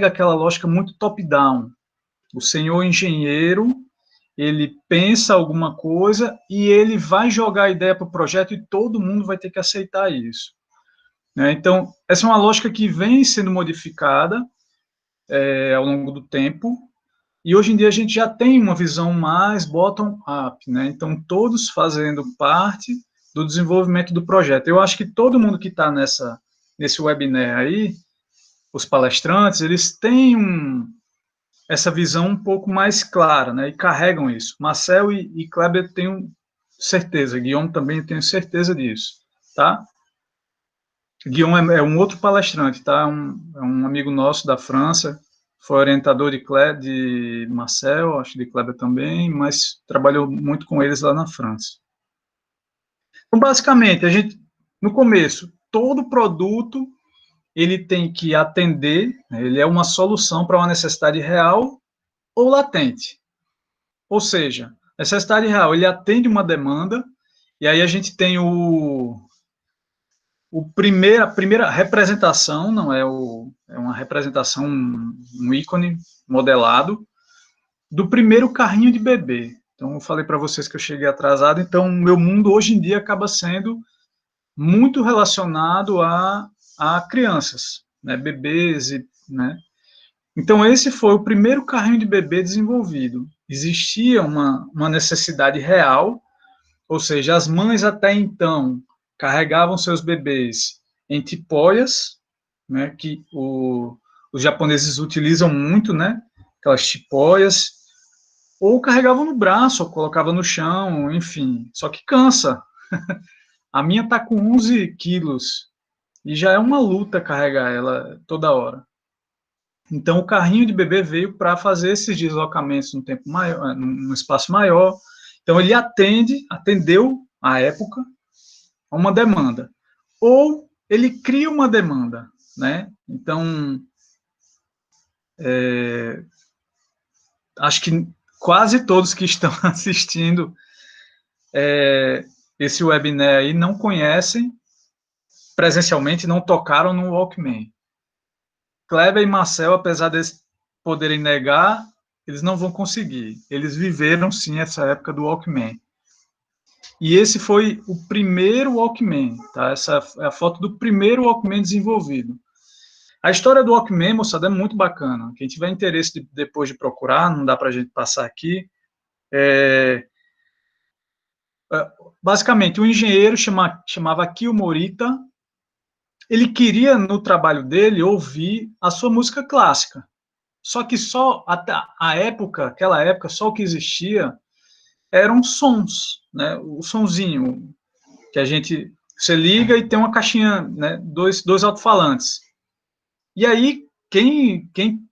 aquela lógica muito top-down. O senhor engenheiro, ele pensa alguma coisa e ele vai jogar a ideia para o projeto e todo mundo vai ter que aceitar isso. Né? Então, essa é uma lógica que vem sendo modificada ao longo do tempo, e hoje em dia a gente já tem uma visão mais bottom-up, né? Então, todos fazendo parte do desenvolvimento do projeto. Eu acho que todo mundo que está nesse webinar aí, os palestrantes, eles têm essa visão um pouco mais clara, né? E carregam isso. Marcel e Kleber tenho certeza, Guillaume também tenho certeza disso, tá? Guillaume é um outro palestrante, tá? É um amigo nosso da França, foi orientador de Marcel, acho de Kleber também, mas trabalhou muito com eles lá na França. Então, basicamente, no começo, todo produto, ele tem que atender, né, ele é uma solução para uma necessidade real ou latente. Ou seja, necessidade real, ele atende uma demanda, e aí a gente tem a primeira representação, não é é uma representação, um ícone modelado, do primeiro carrinho de bebê. Então, eu falei para vocês que eu cheguei atrasado, então, o meu mundo hoje em dia acaba sendo muito relacionado a crianças, né, bebês, né? Então, esse foi o primeiro carrinho de bebê desenvolvido. Existia uma necessidade real, ou seja, as mães até então carregavam seus bebês em tipóias, né, que os japoneses utilizam muito, né, aquelas tipóias, ou carregavam no braço, ou colocavam no chão, enfim, só que cansa. A minha está com 11 quilos, e já é uma luta carregar ela toda hora. Então, o carrinho de bebê veio para fazer esses deslocamentos num tempo maior, num espaço maior. Então, ele atendeu, à época, a uma demanda. Ou ele cria uma demanda, né? Então, acho que quase todos que estão assistindo esse webinar aí não conhecem presencialmente, não tocaram no Walkman. Kleber e Marcel, apesar de poderem negar, eles não vão conseguir. Eles viveram, sim, essa época do Walkman. E esse foi o primeiro Walkman, tá? Essa é a foto do primeiro Walkman desenvolvido. A história do Walkman, moçada, é muito bacana. Quem tiver interesse depois de procurar, não dá para a gente passar aqui. Basicamente, um engenheiro chamava Kio Morita, ele queria, no trabalho dele, ouvir a sua música clássica. Só que até aquela época, só o que existia eram sons, né? O sonzinho que você liga e tem uma caixinha, né? Dois alto-falantes. E aí, quem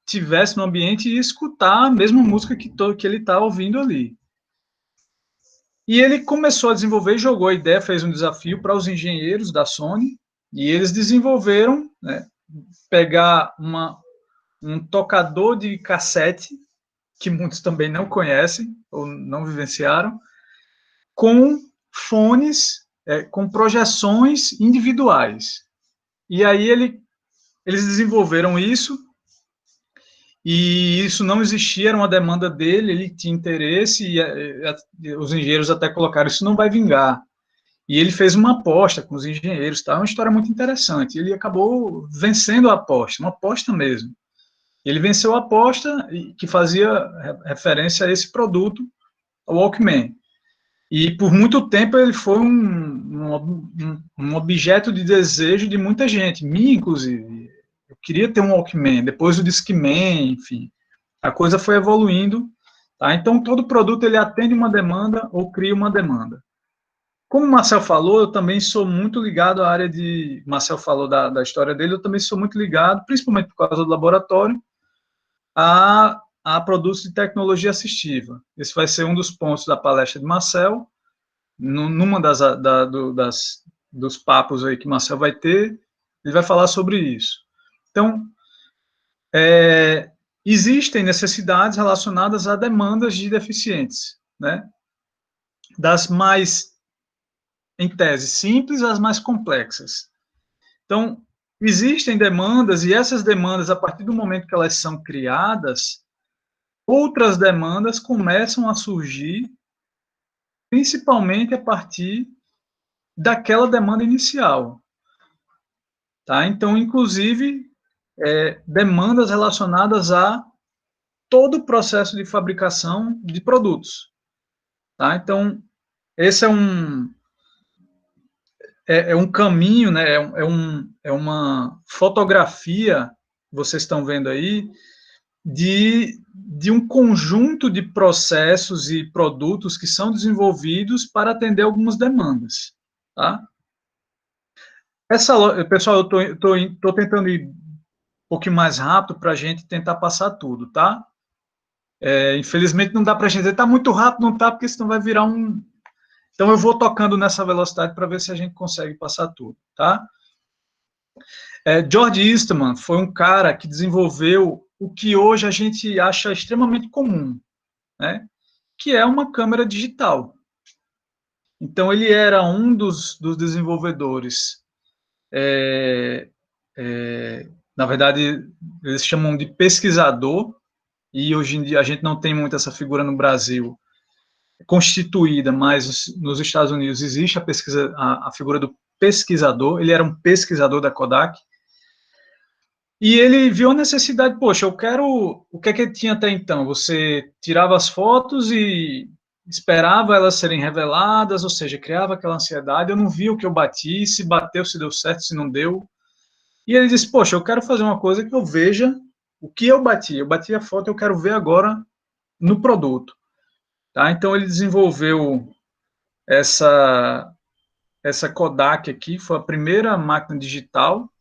tivesse no ambiente ia escutar a mesma música que ele está ouvindo ali. E ele começou a desenvolver, jogou a ideia, fez um desafio para os engenheiros da Sony, e eles desenvolveram, né, pegar um tocador de cassete, que muitos também não conhecem ou não vivenciaram, com fones, com projeções individuais. E aí eles desenvolveram isso, e isso não existia, era uma demanda dele, ele tinha interesse, e os engenheiros até colocaram, isso não vai vingar. E ele fez uma aposta com os engenheiros, tá? Uma história muito interessante. Ele acabou vencendo a aposta, uma aposta mesmo. Ele venceu a aposta que fazia referência a esse produto, o Walkman. E por muito tempo ele foi um objeto de desejo de muita gente, minha inclusive. Eu queria ter um Walkman, depois o Discman, enfim. A coisa foi evoluindo, tá? Então todo produto ele atende uma demanda ou cria uma demanda. Como o Marcel falou, eu também sou muito ligado à área de... Marcel falou da história dele, eu também sou muito ligado, principalmente por causa do laboratório, a produtos de tecnologia assistiva. Esse vai ser um dos pontos da palestra de Marcel, numa dos papos aí que Marcel vai ter, ele vai falar sobre isso. Então, existem necessidades relacionadas a demandas de deficientes, né? Das mais, em tese, simples às mais complexas. Então, existem demandas, e essas demandas, a partir do momento que elas são criadas, outras demandas começam a surgir, principalmente a partir daquela demanda inicial. Tá? Então, inclusive, demandas relacionadas a todo o processo de fabricação de produtos. Tá? Então, esse é um caminho, né? É uma fotografia, vocês estão vendo aí, de um conjunto de processos e produtos que são desenvolvidos para atender algumas demandas. Tá? Pessoal, eu estou tentando ir um pouquinho mais rápido para a gente tentar passar tudo, tá? Infelizmente não dá para a gente dizer, está muito rápido, não está, porque senão vai virar um... Então eu vou tocando nessa velocidade para ver se a gente consegue passar tudo, tá? George Eastman foi um cara que desenvolveu o que hoje a gente acha extremamente comum, né? Que é uma câmera digital. Então ele era um dos desenvolvedores. Na verdade, eles chamam de pesquisador, e hoje em dia a gente não tem muito essa figura no Brasil constituída, mas nos Estados Unidos existe a figura do pesquisador. Ele era um pesquisador da Kodak, e ele viu a necessidade, poxa, eu quero... O que é que tinha até então? Você tirava as fotos e esperava elas serem reveladas, ou seja, criava aquela ansiedade, eu não via o que eu bati, se bateu, se deu certo, se não deu. E ele disse, poxa, eu quero fazer uma coisa que eu veja o que eu bati a foto, eu quero ver agora no produto. Tá? Então ele desenvolveu essa Kodak aqui, foi a primeira máquina digital,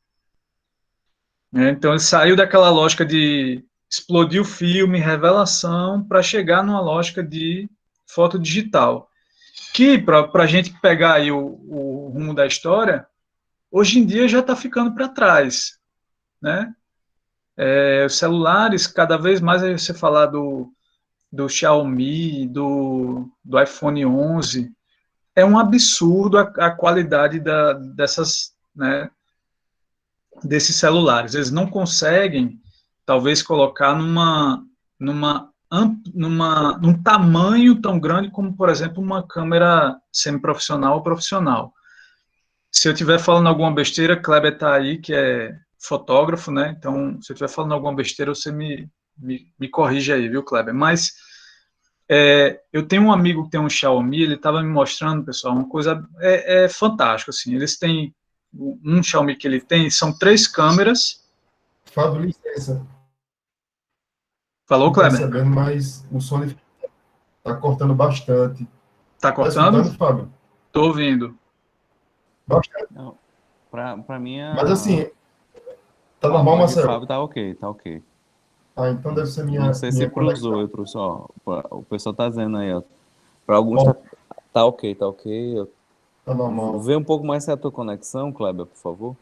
né? Então ele saiu daquela lógica de explodir o filme, revelação, para chegar numa lógica de foto digital, que para a gente pegar aí o rumo da história, hoje em dia já está ficando para trás, né? Os celulares, cada vez mais aí você falar do Xiaomi, do iPhone 11, é um absurdo a qualidade dessas, né, desses celulares. Eles não conseguem, talvez, colocar num tamanho tão grande como, por exemplo, uma câmera semiprofissional ou profissional. Se eu estiver falando alguma besteira, Kleber está aí, que é fotógrafo, né? Então, se eu estiver falando alguma besteira, você me corrige aí, viu, Kleber? Mas eu tenho um amigo que tem um Xiaomi, ele estava me mostrando, pessoal, uma coisa fantástica, assim. Eles têm um Xiaomi que ele tem, são 3 câmeras. Fábio, licença. Falou, Estou Kleber? percebendo, mas o som está cortando bastante. Tá Está cortando? escutando, Fábio? Tô ouvindo. Bastante. Não, pra mim, Mas assim, tá a normal, voz de Marcelo? Fábio tá ok, tá ok. Ah, então deve ser Não sei se minha pros conexão. outros, ó. O pessoal tá dizendo aí, ó. Pra alguns Ó, tá ok, tá ok. tá normal. Vê um pouco mais se é a tua conexão, Kleber, por favor.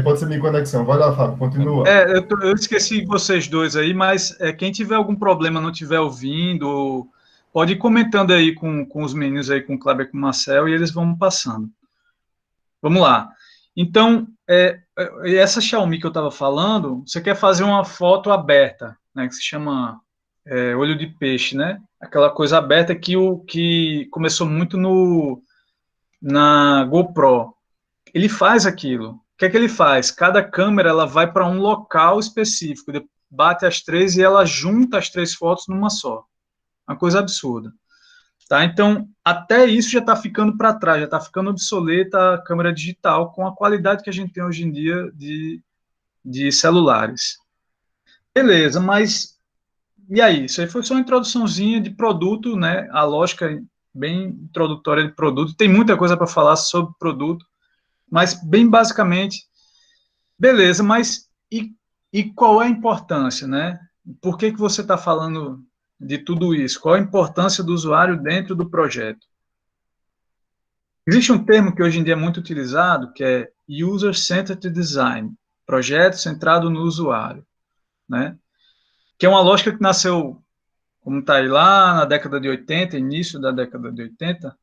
Pode ser minha conexão. Vai lá, Fábio, continua. Eu esqueci vocês dois aí, mas quem tiver algum problema, não tiver ouvindo, pode ir comentando aí com os meninos aí, com o Kleber e com o Marcel, e eles vão passando. Vamos lá. Então, essa Xiaomi que eu estava falando, você quer fazer uma foto aberta, né, que se chama olho de peixe, né? Aquela coisa aberta que começou muito na GoPro. Ele faz aquilo. O que é que ele faz? Cada câmera ela vai para um local específico, bate as 3 e ela junta as 3 fotos numa só. Uma coisa absurda. Tá? Então, até isso já está ficando para trás, já está ficando obsoleta a câmera digital com a qualidade que a gente tem hoje em dia de celulares. Beleza, mas e aí? Isso aí foi só uma introduçãozinha de produto, né? A lógica bem introdutória de produto. Tem muita coisa para falar sobre produto, mas bem basicamente, beleza, mas e qual é a importância, né? Por que você está falando de tudo isso? Qual a importância do usuário dentro do projeto? Existe um termo que hoje em dia é muito utilizado, que é User-Centered Design, projeto centrado no usuário, né? Que é uma lógica que nasceu, como está aí lá na década de 80, início da década de 80,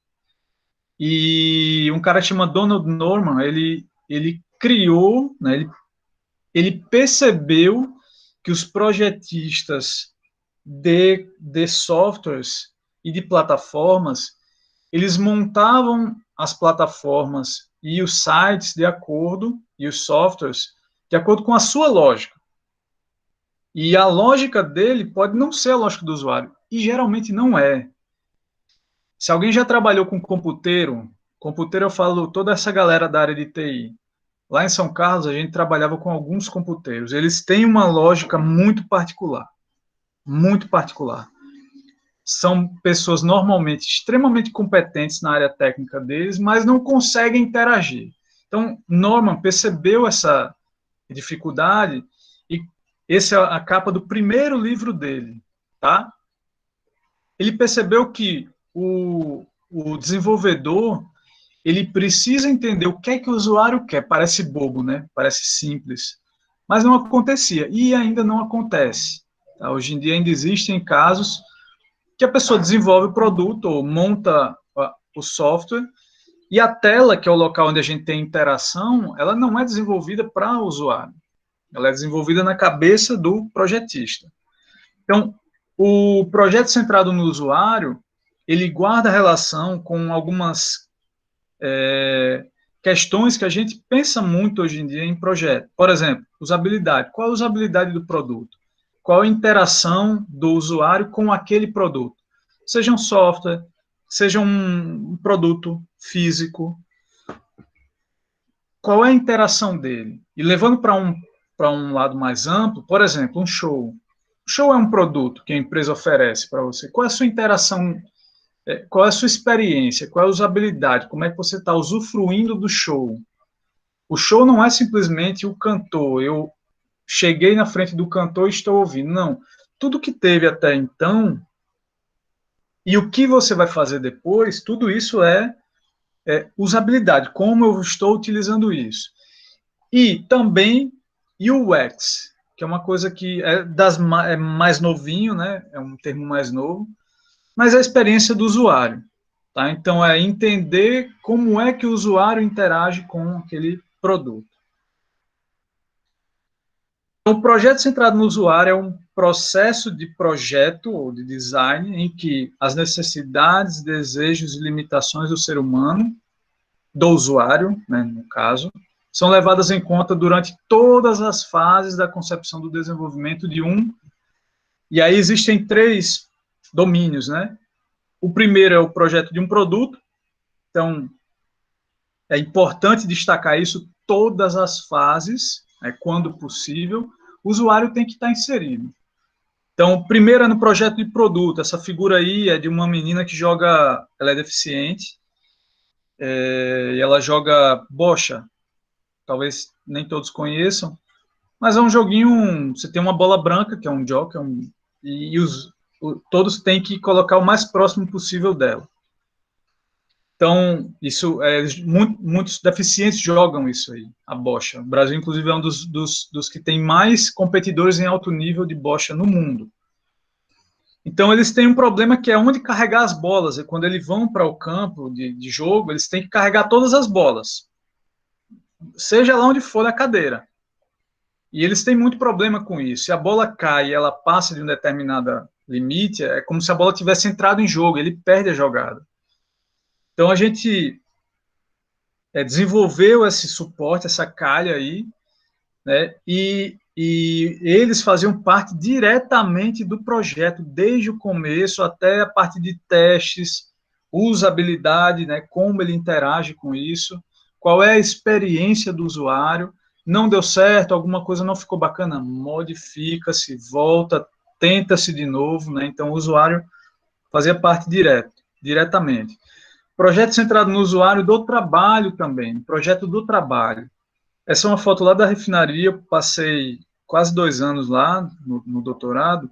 e um cara que chama Donald Norman, ele criou, né, ele ele percebeu que os projetistas de softwares e de plataformas, eles montavam as plataformas e os sites de acordo, e os softwares, de acordo com a sua lógica. E a lógica dele pode não ser a lógica do usuário, e geralmente não é. Se alguém já trabalhou com computeiro eu falo toda essa galera da área de TI. Lá em São Carlos, a gente trabalhava com alguns computeiros. Eles têm uma lógica muito particular. Muito particular. São pessoas normalmente extremamente competentes na área técnica deles, mas não conseguem interagir. Então, Norman percebeu essa dificuldade e essa é a capa do primeiro livro dele, tá? Ele percebeu que o desenvolvedor ele precisa entender o que é que o usuário quer. Parece bobo, né? Parece simples. Mas não acontecia. E ainda não acontece. Tá? Hoje em dia ainda existem casos que a pessoa desenvolve o produto ou monta o software e a tela, que é o local onde a gente tem interação, ela não é desenvolvida para o usuário. Ela é desenvolvida na cabeça do projetista. Então, o projeto centrado no usuário, ele guarda relação com algumas questões que a gente pensa muito hoje em dia em projeto. Por exemplo, usabilidade. Qual a usabilidade do produto? Qual a interação do usuário com aquele produto? Seja um software, seja um produto físico. Qual é a interação dele? E levando para um lado mais amplo, por exemplo, um show. O show é um produto que a empresa oferece para você. Qual é a sua interação? Qual é a sua experiência? Qual é a usabilidade? Como é que você está usufruindo do show? O show não é simplesmente o cantor. Eu cheguei na frente do cantor e estou ouvindo. Não. Tudo que teve até então e o que você vai fazer depois, tudo isso é usabilidade. Como eu estou utilizando isso. E também UX, que é uma coisa que é mais novinho, né? É um termo mais novo, mas é a experiência do usuário. Tá? Então, é entender como é que o usuário interage com aquele produto. Então, o projeto centrado no usuário é um processo de projeto ou de design em que as necessidades, desejos e limitações do ser humano, do usuário, né, no caso, são levadas em conta durante todas as fases da concepção do desenvolvimento de um. E aí existem 3 domínios, né? O primeiro é o projeto de um produto. Então, é importante destacar isso, todas as fases, quando possível, o usuário tem que estar inserido. Então, primeiro é no projeto de produto. Essa figura aí é de uma menina que joga, ela é deficiente, e ela joga bocha. Talvez nem todos conheçam, mas é um joguinho, você tem uma bola branca, que é um jockey, e todos têm que colocar o mais próximo possível dela. Então, isso muitos deficientes jogam isso aí, a bocha. O Brasil, inclusive, é um dos que tem mais competidores em alto nível de bocha no mundo. Então, eles têm um problema que é onde carregar as bolas. E quando eles vão para o campo de jogo, eles têm que carregar todas as bolas, seja lá onde for na cadeira. E eles têm muito problema com isso. Se a bola cai e ela passa de um determinado limite, é como se a bola tivesse entrado em jogo, ele perde a jogada. Então, a gente desenvolveu esse suporte, essa calha aí, né, e eles faziam parte diretamente do projeto, desde o começo até a parte de testes, usabilidade, né, como ele interage com isso, qual é a experiência do usuário. Não deu certo, alguma coisa não ficou bacana, modifica-se, volta, tenta-se de novo, né? Então o usuário fazia parte diretamente. Projeto centrado no usuário do trabalho também, projeto do trabalho. Essa é uma foto lá da refinaria, eu passei quase 2 anos lá no doutorado,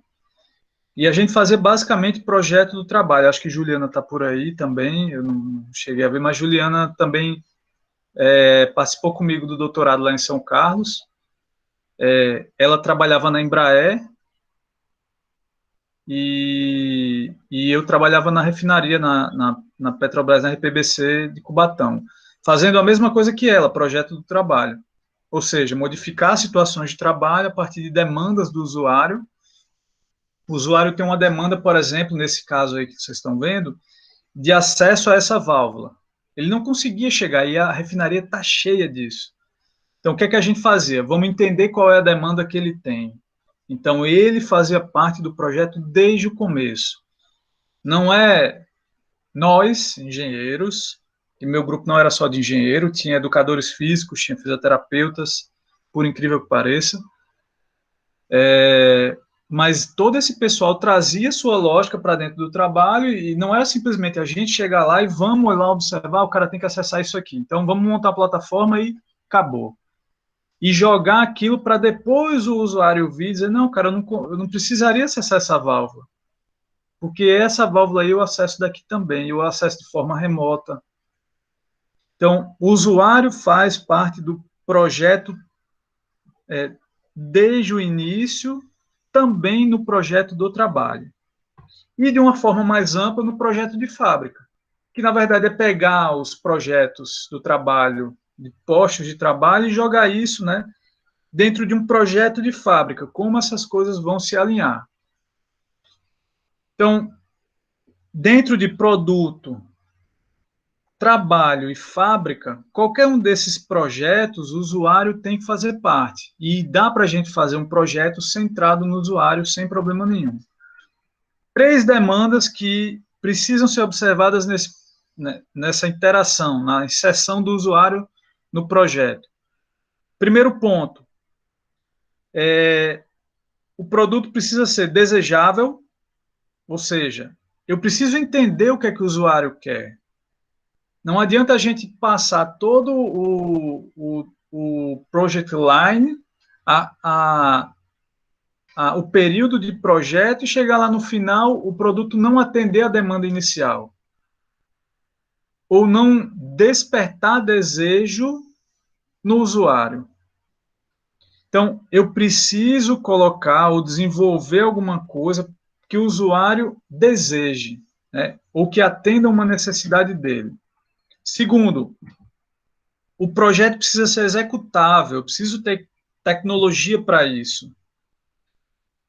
e a gente fazia basicamente projeto do trabalho. Acho que Juliana está por aí também, eu não cheguei a ver, mas Juliana também participou comigo do doutorado lá em São Carlos. Ela trabalhava na Embraer e eu trabalhava na refinaria, na Petrobras, na RPBC de Cubatão, fazendo a mesma coisa que ela, projeto do trabalho. ou seja, modificar situações de trabalho a partir de demandas do usuário. O usuário tem uma demanda, por exemplo, nesse caso aí que vocês estão vendo, de acesso a essa válvula. Ele não conseguia chegar, e a refinaria está cheia disso. Então, o que é que a gente fazia? Vamos entender qual é a demanda que ele tem. Então, ele fazia parte do projeto desde o começo. Não é nós, engenheiros, e meu grupo não era só de engenheiro, tinha educadores físicos, tinha fisioterapeutas, por incrível que pareça, mas todo esse pessoal trazia sua lógica para dentro do trabalho e não era simplesmente a gente chegar lá e vamos lá observar, o cara tem que acessar isso aqui. Então, vamos montar a plataforma e acabou. E jogar aquilo para depois o usuário vir e dizer, não, cara, eu não precisaria acessar essa válvula, porque essa válvula aí eu acesso daqui também, eu acesso de forma remota. Então, o usuário faz parte do projeto desde o início, também no projeto do trabalho. E de uma forma mais ampla no projeto de fábrica, que na verdade é pegar os projetos do trabalho, de postos de trabalho e jogar isso, né, dentro de um projeto de fábrica, como essas coisas vão se alinhar. Então, dentro de produto, trabalho e fábrica, qualquer um desses projetos, o usuário tem que fazer parte. E dá para a gente fazer um projeto centrado no usuário sem problema nenhum. 3 demandas que precisam ser observadas nessa interação, na inserção do usuário no projeto. Primeiro ponto, o produto precisa ser desejável, ou seja, eu preciso entender o que é que o usuário quer. Não adianta a gente passar todo o project line, o período de projeto e chegar lá no final, o produto não atender a demanda inicial. Ou não despertar desejo no usuário. Então, eu preciso colocar ou desenvolver alguma coisa que o usuário deseje, né? Ou que atenda uma necessidade dele. Segundo, o projeto precisa ser executável, eu preciso ter tecnologia para isso,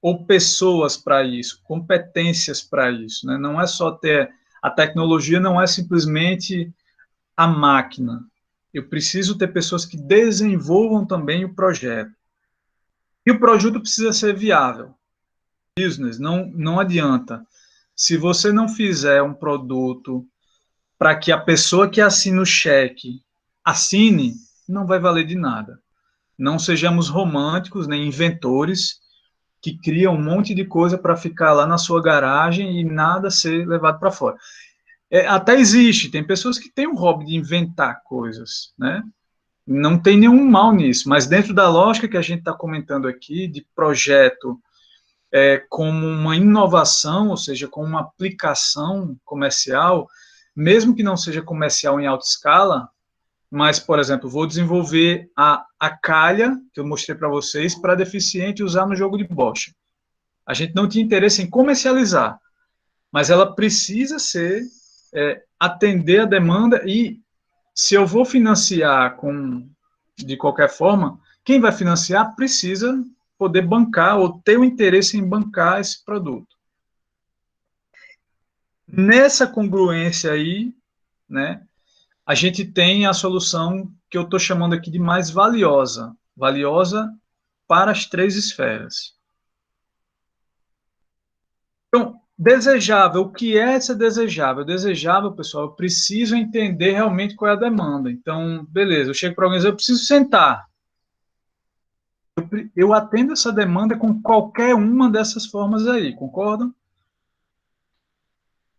ou pessoas para isso, competências para isso, né? Não é só ter a tecnologia, não é simplesmente a máquina. Eu preciso ter pessoas que desenvolvam também o projeto. E o produto precisa ser viável. Business, não adianta. Se você não fizer um produto para que a pessoa que assina o cheque assine, não vai valer de nada. Não sejamos românticos, nem inventores, que criam um monte de coisa para ficar lá na sua garagem e nada ser levado para fora. Até existe, tem pessoas que têm o hobby de inventar coisas, né? Não tem nenhum mal nisso, mas dentro da lógica que a gente está comentando aqui, de projeto como uma inovação, ou seja, como uma aplicação comercial, mesmo que não seja comercial em alta escala, mas, por exemplo, vou desenvolver a calha, que eu mostrei para vocês, para deficiente usar no jogo de bocha. A gente não tinha interesse em comercializar, mas ela precisa ser, atender a demanda e se eu vou financiar de qualquer forma, quem vai financiar precisa poder bancar ou ter o interesse em bancar esse produto. Nessa congruência aí, né, a gente tem a solução que eu estou chamando aqui de mais valiosa, valiosa para as 3 esferas. Então, desejável, o que é ser desejável? Desejável, pessoal, eu preciso entender realmente qual é a demanda. Então, beleza, eu chego para alguém e digo, eu preciso sentar. Eu atendo essa demanda com qualquer uma dessas formas aí, concordam?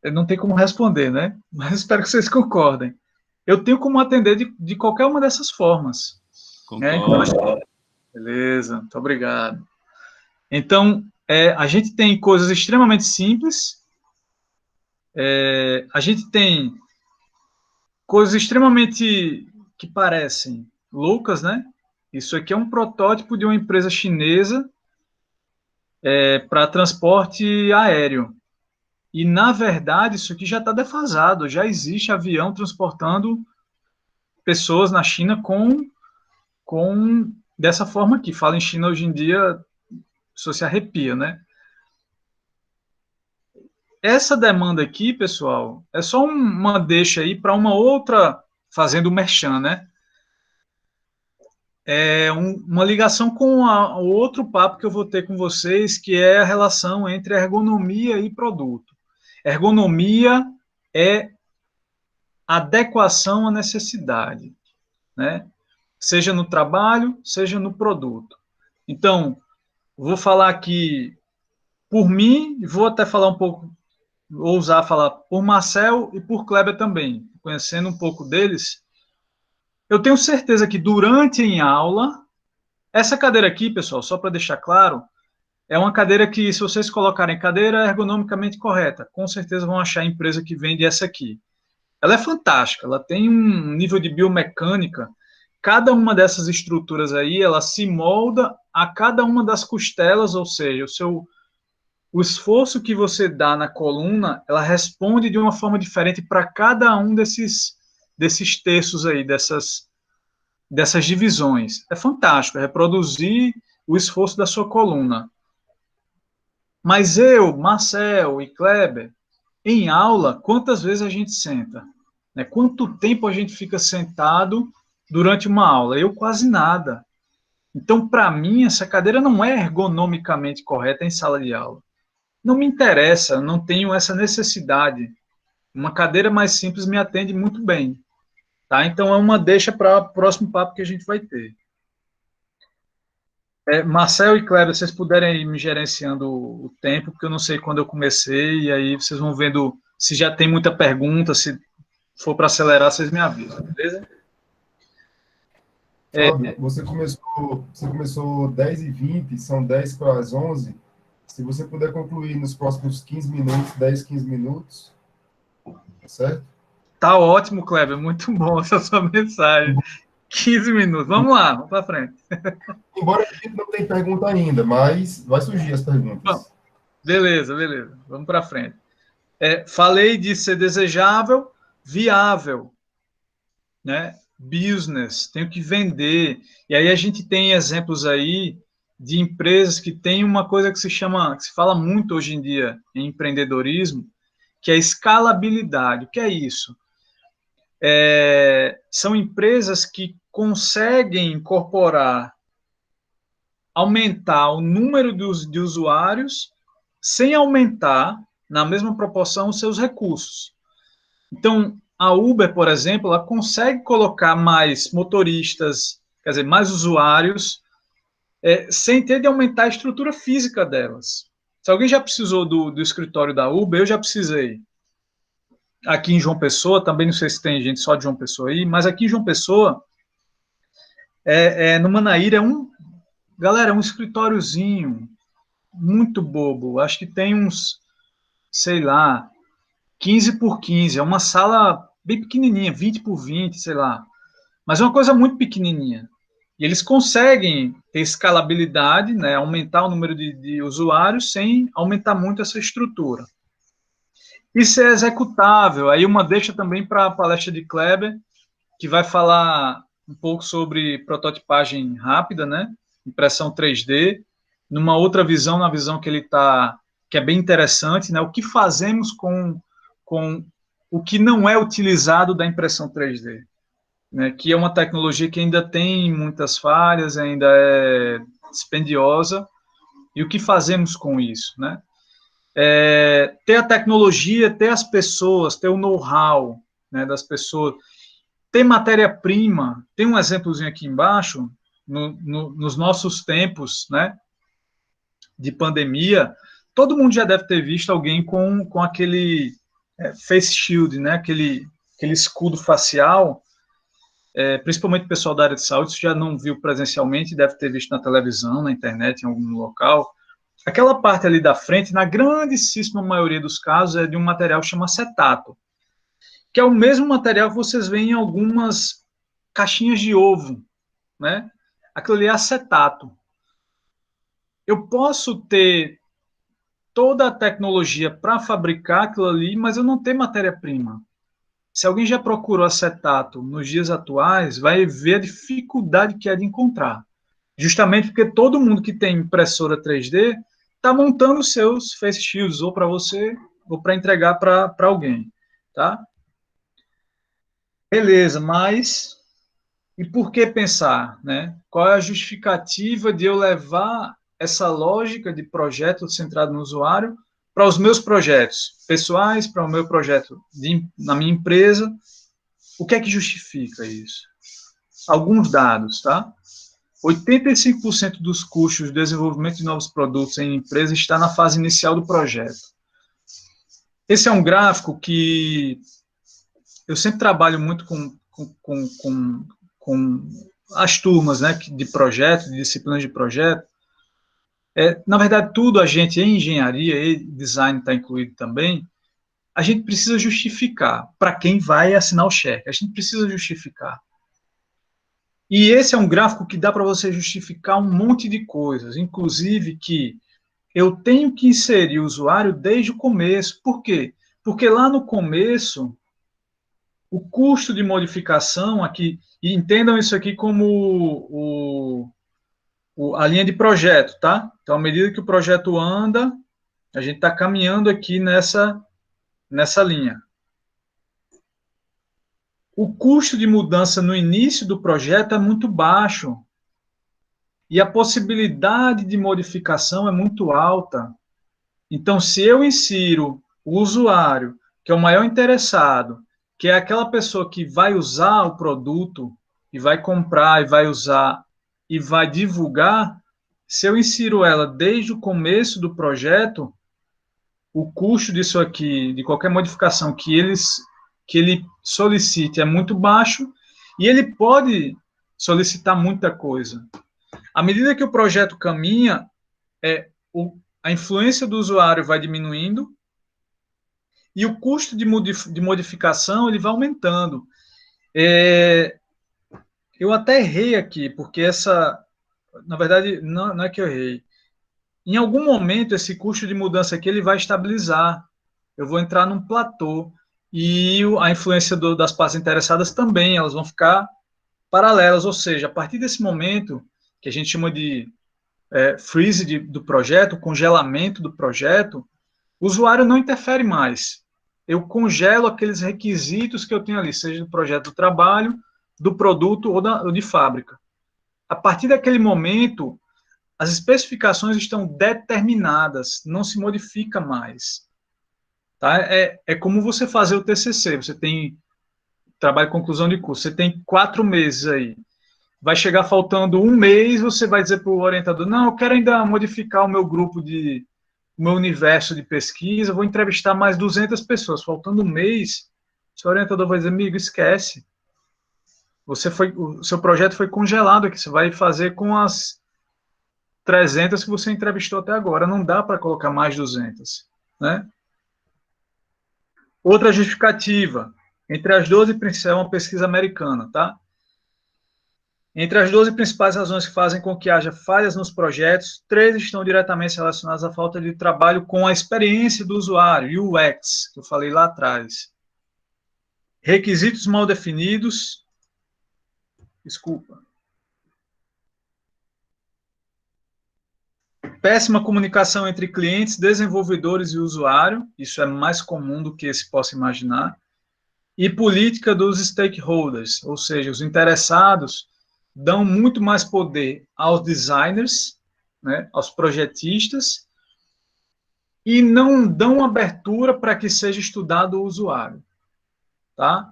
Eu não tenho como responder, né? Mas espero que vocês concordem. Eu tenho como atender de qualquer uma dessas formas. Concordo. Beleza, muito obrigado. Então, a gente tem coisas extremamente simples, a gente tem coisas extremamente que parecem loucas, né? Isso aqui é um protótipo de uma empresa chinesa para transporte aéreo. E, na verdade, isso aqui já está defasado. Já existe avião transportando pessoas na China com dessa forma aqui. Fala em China hoje em dia, você se arrepia, né? Essa demanda aqui, pessoal, é só uma deixa aí para uma outra, fazendo o merchan, né? É uma ligação com o outro papo que eu vou ter com vocês, que é a relação entre ergonomia e produto. Ergonomia é adequação à necessidade, né? Seja no trabalho, seja no produto. Então, vou falar aqui por mim, e vou até falar um pouco, ousar falar por Marcel e por Kleber também, conhecendo um pouco deles. Eu tenho certeza que durante em aula, essa cadeira aqui, pessoal, só para deixar claro, é uma cadeira que, se vocês colocarem cadeira ergonomicamente correta, com certeza vão achar a empresa que vende essa aqui. Ela é fantástica, ela tem um nível de biomecânica. Cada uma dessas estruturas aí, ela se molda a cada uma das costelas, ou seja, o esforço que você dá na coluna, ela responde de uma forma diferente para cada um desses terços aí, dessas divisões. É fantástico, é reproduzir o esforço da sua coluna. Mas eu, Marcel e Kleber, em aula, quantas vezes a gente senta? Né? Quanto tempo a gente fica sentado durante uma aula? Eu quase nada. Então, para mim, essa cadeira não é ergonomicamente correta em sala de aula. Não me interessa, não tenho essa necessidade. Uma cadeira mais simples me atende muito bem. Tá? Então, é uma deixa para o próximo papo que a gente vai ter. Marcel e Kleber, vocês puderem ir me gerenciando o tempo, porque eu não sei quando eu comecei, e aí vocês vão vendo se já tem muita pergunta, se for para acelerar, vocês me avisam, beleza? Fábio, você começou 10h20, são 10 para as 11. Se você puder concluir nos próximos 15 minutos, 10, 15 minutos, certo? Tá ótimo, Kleber, muito bom essa sua mensagem. 15 minutos, vamos lá, vamos para frente. Embora a gente não tenha pergunta ainda, mas vai surgir as perguntas. Bom, beleza, vamos para frente. Falei de ser desejável, viável, né? Business, tenho que vender. E aí a gente tem exemplos aí de empresas que têm uma coisa que se fala muito hoje em dia em empreendedorismo, que é escalabilidade. O que é isso? São empresas que conseguem incorporar, aumentar o número de usuários sem aumentar, na mesma proporção, os seus recursos. Então, a Uber, por exemplo, ela consegue colocar mais motoristas, quer dizer, mais usuários, sem ter de aumentar a estrutura física delas. Se alguém já precisou do escritório da Uber, eu já precisei. Aqui em João Pessoa, também não sei se tem gente só de João Pessoa aí, mas aqui em João Pessoa, no Manaíra, galera, é um escritóriozinho muito bobo. Acho que tem uns, sei lá, 15 por 15. É uma sala bem pequenininha, 20 por 20, sei lá. Mas é uma coisa muito pequenininha. E eles conseguem ter escalabilidade, né, aumentar o número de usuários sem aumentar muito essa estrutura. Isso é executável. Aí uma deixa também para a palestra de Kleber, que vai falar um pouco sobre prototipagem rápida, né, impressão 3D, numa outra visão, na visão que ele está, que é bem interessante, né, o que fazemos com o que não é utilizado da impressão 3D, né, que é uma tecnologia que ainda tem muitas falhas, ainda é dispendiosa, e o que fazemos com isso, né? Ter a tecnologia, ter as pessoas, ter o know-how, né, das pessoas, ter matéria-prima. Tem um exemplozinho aqui embaixo, nos nossos tempos, né, de pandemia, todo mundo já deve ter visto alguém com aquele face shield, né, aquele escudo facial, principalmente o pessoal da área de saúde, se já não viu presencialmente, deve ter visto na televisão, na internet, em algum local. Aquela parte ali da frente, na grandíssima maioria dos casos, é de um material chamado acetato, que é o mesmo material que vocês veem em algumas caixinhas de ovo, né? Aquilo ali é acetato. Eu posso ter toda a tecnologia para fabricar aquilo ali, mas eu não tenho matéria-prima. Se alguém já procurou acetato nos dias atuais, vai ver a dificuldade que é de encontrar. Justamente porque todo mundo que tem impressora 3D está montando seus face shields, ou para você, ou para entregar para alguém, tá? Beleza, mas e por que pensar, né? Qual é a justificativa de eu levar essa lógica de projeto centrado no usuário para os meus projetos pessoais, para o meu projeto na minha empresa? O que é que justifica isso? Alguns dados, tá? 85% dos custos de desenvolvimento de novos produtos em empresas está na fase inicial do projeto. Esse é um gráfico que eu sempre trabalho muito com as turmas, né, de projeto, de disciplinas de projeto. Na verdade, tudo a gente, em engenharia e design está incluído também, a gente precisa justificar para quem vai assinar o cheque. A gente precisa justificar. E esse é um gráfico que dá para você justificar um monte de coisas, inclusive que eu tenho que inserir o usuário desde o começo. Por quê? Porque lá no começo, o custo de modificação aqui, e entendam isso aqui como a linha de projeto, tá? Então, à medida que o projeto anda, a gente está caminhando aqui nessa linha. O custo de mudança no início do projeto é muito baixo e a possibilidade de modificação é muito alta. Então, se eu insiro o usuário, que é o maior interessado, que é aquela pessoa que vai usar o produto e vai comprar e vai usar e vai divulgar, se eu insiro ela desde o começo do projeto, o custo disso aqui, de qualquer modificação que ele solicite é muito baixo e ele pode solicitar muita coisa. À medida que o projeto caminha, a influência do usuário vai diminuindo e o custo de modificação ele vai aumentando. Eu até errei aqui, porque na verdade, não é que eu errei. Em algum momento, esse custo de mudança aqui ele vai estabilizar. Eu vou entrar num platô e a influência das partes interessadas também, elas vão ficar paralelas, ou seja, a partir desse momento, que a gente chama de freeze do projeto, congelamento do projeto, o usuário não interfere mais. Eu congelo aqueles requisitos que eu tenho ali, seja do projeto do trabalho, do produto ou de fábrica. A partir daquele momento, as especificações estão determinadas, não se modifica mais. Tá? É como você fazer o TCC, você tem trabalho de conclusão de curso, você tem 4 meses aí, vai chegar faltando 1 mês, você vai dizer para o orientador, não, eu quero ainda modificar o meu o meu universo de pesquisa, vou entrevistar mais 200 pessoas, faltando 1 mês, seu orientador vai dizer, amigo, esquece, o seu projeto foi congelado aqui, você vai fazer com as 300 que você entrevistou até agora, não dá para colocar mais 200, né? Outra justificativa, entre as 12 principais, é uma pesquisa americana, tá? Entre as 12 principais razões que fazem com que haja falhas nos projetos, 3 estão diretamente relacionadas à falta de trabalho com a experiência do usuário, UX, que eu falei lá atrás. Requisitos mal definidos, péssima comunicação entre clientes, desenvolvedores e usuário, isso é mais comum do que se possa imaginar, e política dos stakeholders, ou seja, os interessados dão muito mais poder aos designers, né, aos projetistas, e não dão abertura para que seja estudado o usuário. Tá?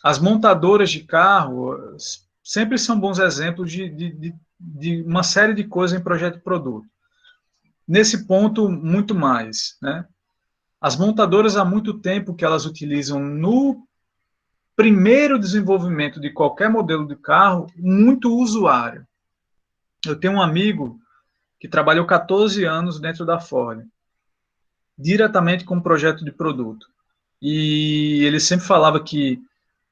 As montadoras de carro sempre são bons exemplos de uma série de coisas em projeto de produto. Nesse ponto, muito mais. Né? As montadoras, há muito tempo que elas utilizam no primeiro desenvolvimento de qualquer modelo de carro, muito usuário. Eu tenho um amigo que trabalhou 14 anos dentro da Ford, diretamente com um projeto de produto. E ele sempre falava que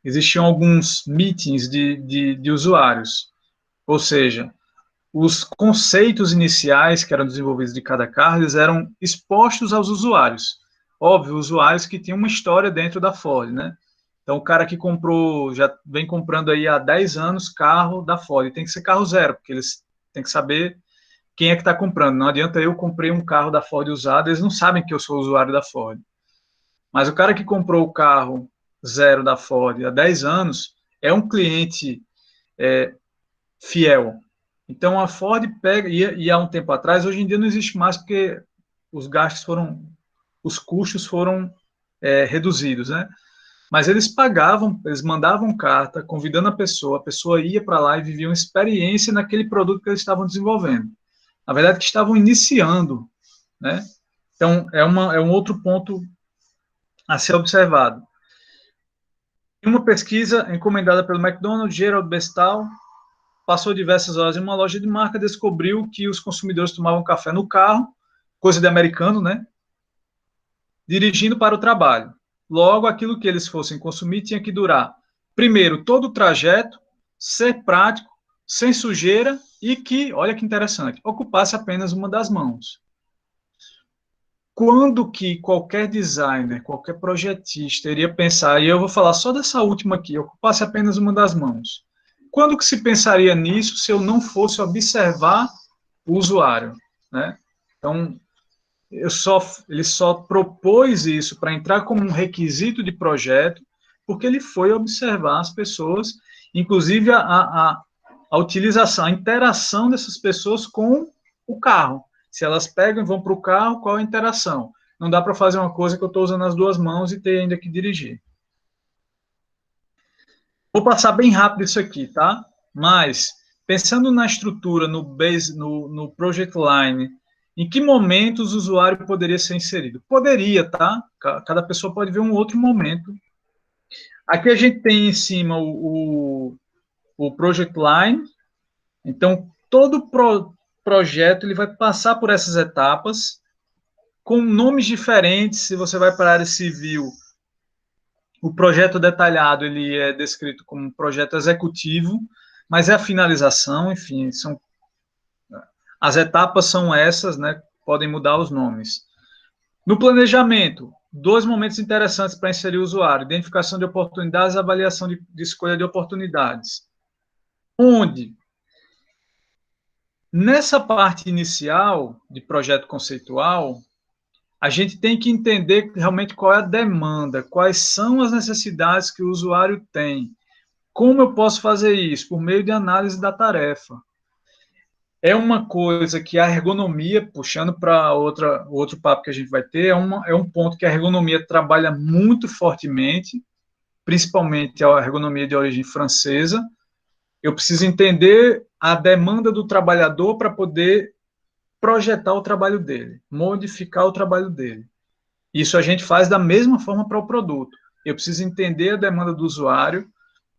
existiam alguns meetings de usuários, ou seja, os conceitos iniciais que eram desenvolvidos de cada carro, eles eram expostos aos usuários. Óbvio, usuários que tinham uma história dentro da Ford, né? Então, o cara que comprou, já vem comprando aí há 10 anos carro da Ford, tem que ser carro zero, porque eles têm que saber quem é que está comprando. Não adianta eu comprei um carro da Ford usado, eles não sabem que eu sou usuário da Ford. Mas o cara que comprou o carro zero da Ford há 10 anos é um cliente fiel. Então, a Ford pega, e há um tempo atrás, hoje em dia não existe mais, porque os gastos foram, os custos foram reduzidos, né? Mas eles pagavam, eles mandavam carta convidando a pessoa ia para lá e vivia uma experiência naquele produto que eles estavam desenvolvendo. Na verdade, que estavam iniciando, né? Então, é um outro ponto a ser observado. Em uma pesquisa encomendada pelo McDonald's, Gerald Bestal passou diversas horas em uma loja de marca, descobriu que os consumidores tomavam café no carro, coisa de americano, né? Dirigindo para o trabalho. Logo, aquilo que eles fossem consumir tinha que durar, primeiro, todo o trajeto, ser prático, sem sujeira e que, olha que interessante, ocupasse apenas uma das mãos. Quando que qualquer designer, qualquer projetista iria pensar, e eu vou falar só dessa última aqui, ocupasse apenas uma das mãos. Quando que se pensaria nisso se eu não fosse observar o usuário, né? Então, ele só propôs isso para entrar como um requisito de projeto, porque ele foi observar as pessoas, inclusive a utilização, a interação dessas pessoas com o carro. Se elas pegam e vão para o carro, qual é a interação? Não dá para fazer uma coisa que eu estou usando as duas mãos e ter ainda que dirigir. Vou passar bem rápido isso aqui, tá? Mas, pensando na estrutura, no Project Line, em que momentos o usuário poderia ser inserido? Poderia, tá? Cada pessoa pode ver um outro momento. Aqui a gente tem em cima o Project Line. Então, todo projeto ele vai passar por essas etapas com nomes diferentes. Se você vai para a área civil, o projeto detalhado ele é descrito como um projeto executivo, mas é a finalização, enfim, as etapas são essas, né? Podem mudar os nomes. No planejamento, dois momentos interessantes para inserir o usuário: identificação de oportunidades e avaliação de escolha de oportunidades. Onde, nessa parte inicial de projeto conceitual, a gente tem que entender realmente qual é a demanda, quais são as necessidades que o usuário tem. Como eu posso fazer isso? Por meio de análise da tarefa. É uma coisa que a ergonomia, puxando para outro papo que a gente vai ter, é um ponto que a ergonomia trabalha muito fortemente, principalmente a ergonomia de origem francesa. Eu preciso entender a demanda do trabalhador para poder projetar o trabalho dele, modificar o trabalho dele. Isso a gente faz da mesma forma para o produto. Eu preciso entender a demanda do usuário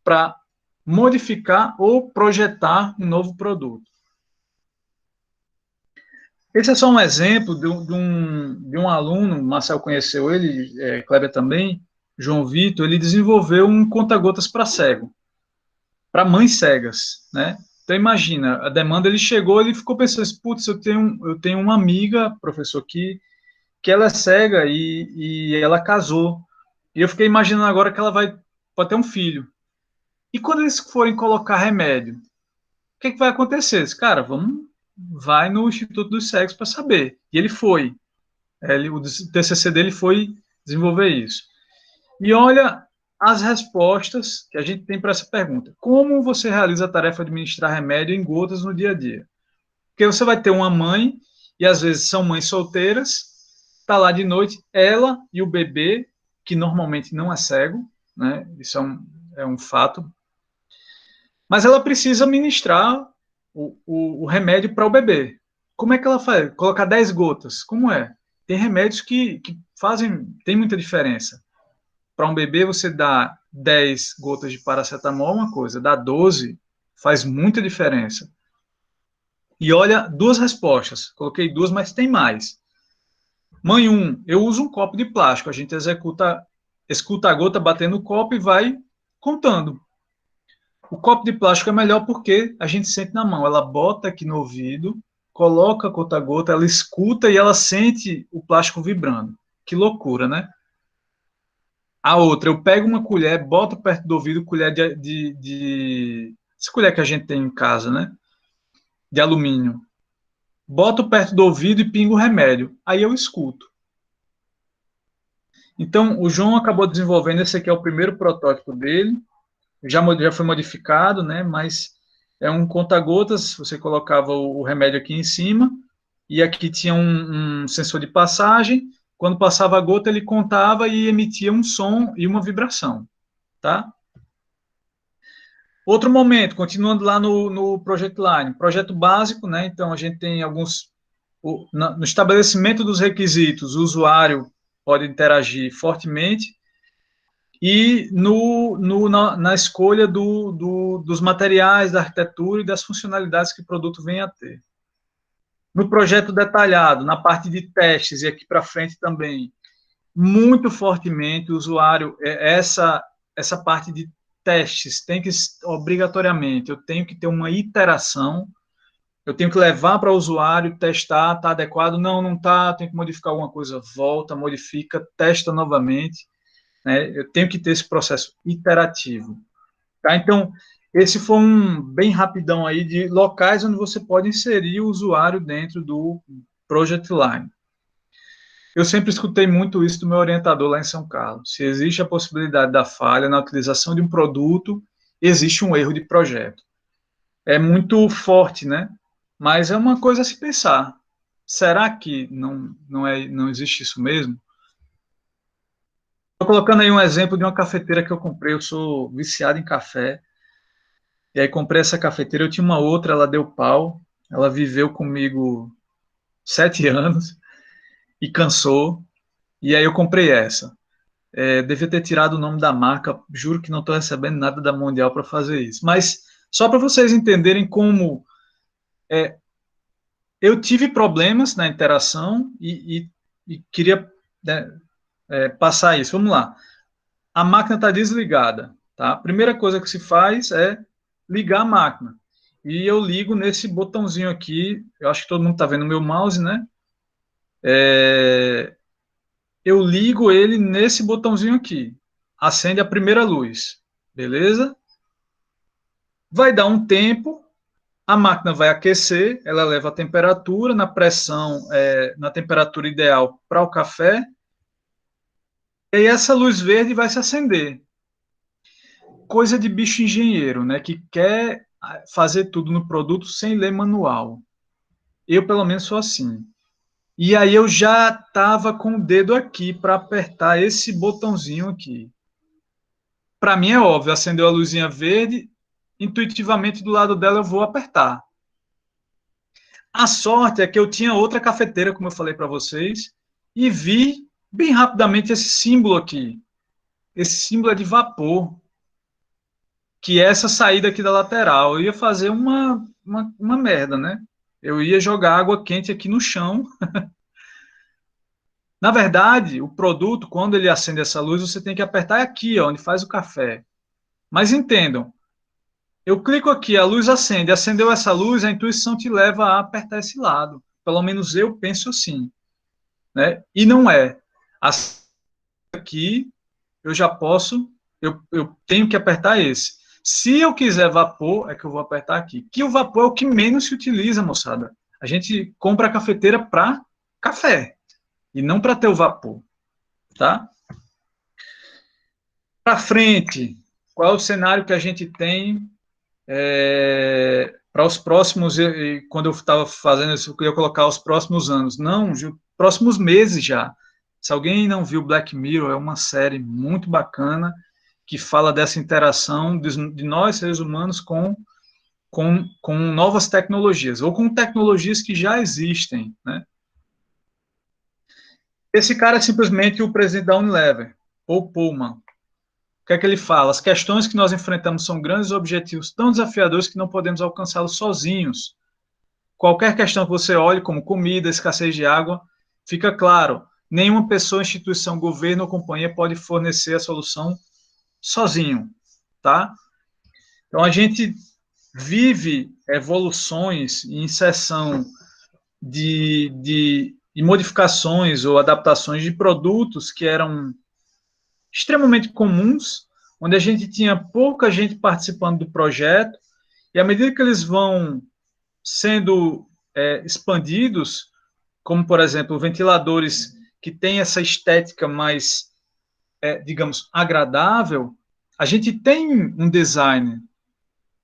para modificar ou projetar um novo produto. Esse é só um exemplo de um aluno, Marcel conheceu ele, Kleber também, João Vitor, ele desenvolveu um conta-gotas para cego, para mães cegas, né? Então, imagina, a demanda, ele chegou, ele ficou pensando, putz, eu tenho uma amiga, professor, que ela é cega e ela casou. E eu fiquei imaginando agora que ela pode ter um filho. E quando eles forem colocar remédio, o que vai acontecer? Esse cara, vai no Instituto dos Cegos para saber. E ele foi. O TCC dele foi desenvolver isso. E olha as respostas que a gente tem para essa pergunta. Como você realiza a tarefa de administrar remédio em gotas no dia a dia? Porque você vai ter uma mãe, e às vezes são mães solteiras, está lá de noite, ela e o bebê, que normalmente não é cego, né? Isso é um fato, mas ela precisa ministrar o remédio para o bebê. Como é que ela faz? Colocar 10 gotas, como é? Tem remédios que tem muita diferença. Para um bebê, você dá 10 gotas de paracetamol, uma coisa, dá 12, faz muita diferença. E olha, duas respostas, coloquei duas, mas tem mais. Mãe 1, eu uso um copo de plástico, a gente escuta a gota batendo no copo e vai contando. O copo de plástico é melhor porque a gente sente na mão. Ela bota aqui no ouvido, coloca gota-gota, ela escuta e ela sente o plástico vibrando. Que loucura, né? A outra, eu pego uma colher, boto perto do ouvido, colher essa colher que a gente tem em casa, né? De alumínio. Boto perto do ouvido e pingo o remédio. Aí eu escuto. Então, o João acabou desenvolvendo, esse aqui é o primeiro protótipo dele, já foi modificado, né? Mas é um conta-gotas, você colocava o remédio aqui em cima, e aqui tinha um sensor de passagem, quando passava a gota, ele contava e emitia um som e uma vibração, tá? Outro momento, continuando lá no Project Line, projeto básico, né? Então, a gente tem alguns... no estabelecimento dos requisitos, o usuário pode interagir fortemente, e na escolha dos materiais, da arquitetura e das funcionalidades que o produto vem a ter. No projeto detalhado, na parte de testes, e aqui para frente também, muito fortemente o usuário, essa parte de testes tem que, obrigatoriamente, eu tenho que ter uma iteração, eu tenho que levar para o usuário, testar, está adequado, não está, tem que modificar alguma coisa, volta, modifica, testa novamente, né? Eu tenho que ter esse processo iterativo. Tá? Então, esse foi um bem rapidão aí de locais onde você pode inserir o usuário dentro do Project Line. Eu sempre escutei muito isso do meu orientador lá em São Carlos. Se existe a possibilidade da falha na utilização de um produto, existe um erro de projeto. É muito forte, né? Mas é uma coisa a se pensar. Será que não existe isso mesmo? Estou colocando aí um exemplo de uma cafeteira que eu comprei. Eu sou viciado em café. E aí comprei essa cafeteira. Eu tinha uma outra, ela deu pau. Ela viveu comigo 7 anos e cansou. E aí eu comprei essa. Devia ter tirado o nome da marca. Juro que não estou recebendo nada da Mundial para fazer isso. Mas só para vocês entenderem como eu tive problemas na interação e queria, né, passar isso. Vamos lá. A máquina está desligada. Tá? A primeira coisa que se faz é ligar a máquina. E eu ligo nesse botãozinho aqui. Eu acho que todo mundo está vendo o meu mouse, né? Eu ligo ele nesse botãozinho aqui. Acende a primeira luz. Beleza? Vai dar um tempo. A máquina vai aquecer. Ela leva a temperatura na pressão, na temperatura ideal para o café. E aí essa luz verde vai se acender. Coisa de bicho engenheiro, né? Que quer fazer tudo no produto sem ler manual. Eu, pelo menos, sou assim. E aí eu já estava com o dedo aqui para apertar esse botãozinho aqui. Para mim é óbvio, acendeu a luzinha verde, intuitivamente do lado dela eu vou apertar. A sorte é que eu tinha outra cafeteira, como eu falei para vocês, e vi bem rapidamente esse símbolo aqui. Esse símbolo é de vapor, que é essa saída aqui da lateral. Eu ia fazer uma merda, né? Eu ia jogar água quente aqui no chão. Na verdade, o produto, quando ele acende essa luz, você tem que apertar aqui, ó, onde faz o café. Mas entendam, eu clico aqui, a luz acende. Acendeu essa luz, a intuição te leva a apertar esse lado. Pelo menos eu penso assim, né? E não é. Aqui, eu já posso, eu tenho que apertar esse. Se eu quiser vapor, é que eu vou apertar aqui. Que o vapor é o que menos se utiliza, moçada. A gente compra a cafeteira para café e não para ter o vapor, tá? Para frente, qual é o cenário que a gente tem para os próximos, quando eu estava fazendo isso, eu queria colocar os próximos anos. Não, próximos meses já. Se alguém não viu Black Mirror, é uma série muito bacana que fala dessa interação de nós, seres humanos, com novas tecnologias, ou com tecnologias que já existem, né? Esse cara é simplesmente o presidente da Unilever, Paul Pullman. O que é que ele fala? As questões que nós enfrentamos são grandes objetivos tão desafiadores que não podemos alcançá-los sozinhos. Qualquer questão que você olhe, como comida, escassez de água, fica claro, nenhuma pessoa, instituição, governo ou companhia pode fornecer a solução sozinho, tá? Então, a gente vive evoluções e inserção de modificações ou adaptações de produtos que eram extremamente comuns, onde a gente tinha pouca gente participando do projeto, e à medida que eles vão sendo expandidos, como, por exemplo, ventiladores que têm essa estética mais, digamos, agradável, a gente tem um design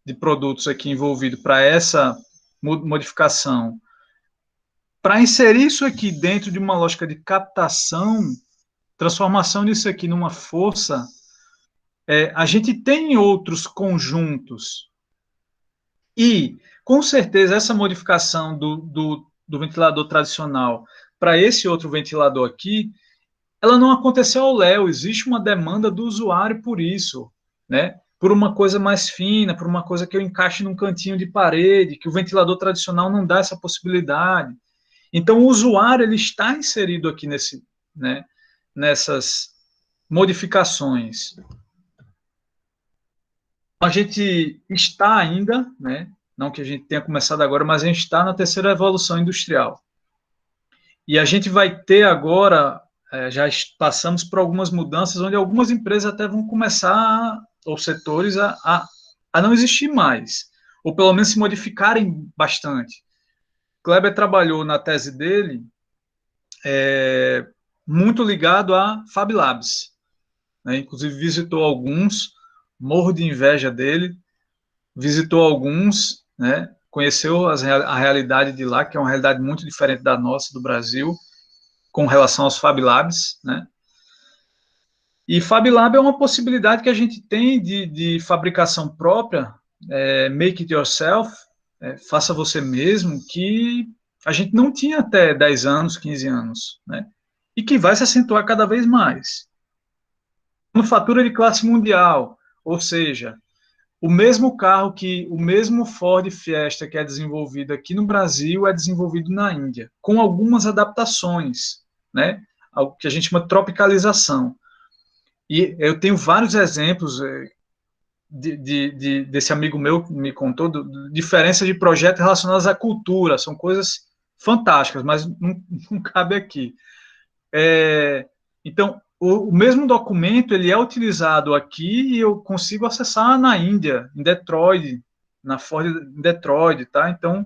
de produtos aqui envolvido para essa modificação. Para inserir isso aqui dentro de uma lógica de captação, transformação disso aqui numa força, a gente tem outros conjuntos. E, com certeza, essa modificação do ventilador tradicional para esse outro ventilador aqui, ela não aconteceu ao léu, existe uma demanda do usuário por isso, né? Por uma coisa mais fina, por uma coisa que eu encaixe num cantinho de parede, que o ventilador tradicional não dá essa possibilidade. Então, o usuário ele está inserido aqui nessas modificações. A gente está ainda, né, não que a gente tenha começado agora, mas a gente está na terceira evolução industrial. E a gente vai ter agora, já passamos por algumas mudanças, onde algumas empresas até vão começar, ou setores, a não existir mais, ou pelo menos se modificarem bastante. Kleber trabalhou na tese dele muito ligado a Fab Labs, né? Inclusive visitou alguns, morro de inveja dele, visitou alguns, né? Conheceu a realidade de lá, que é uma realidade muito diferente da nossa, do Brasil, com relação aos Fab Labs, né? E Fab Lab é uma possibilidade que a gente tem de fabricação própria, make it yourself, faça você mesmo, que a gente não tinha até 10 anos, 15 anos, né? E que vai se acentuar cada vez mais. Manufatura de classe mundial, ou seja, o mesmo carro o mesmo Ford Fiesta que é desenvolvido aqui no Brasil é desenvolvido na Índia, com algumas adaptações, né? Algo que a gente chama de tropicalização. E eu tenho vários exemplos desse amigo meu que me contou, diferenças de projetos relacionados à cultura, são coisas fantásticas, mas não cabe aqui. Então, o mesmo documento, ele é utilizado aqui e eu consigo acessar na Índia, em Detroit, na Ford em Detroit, tá? Então,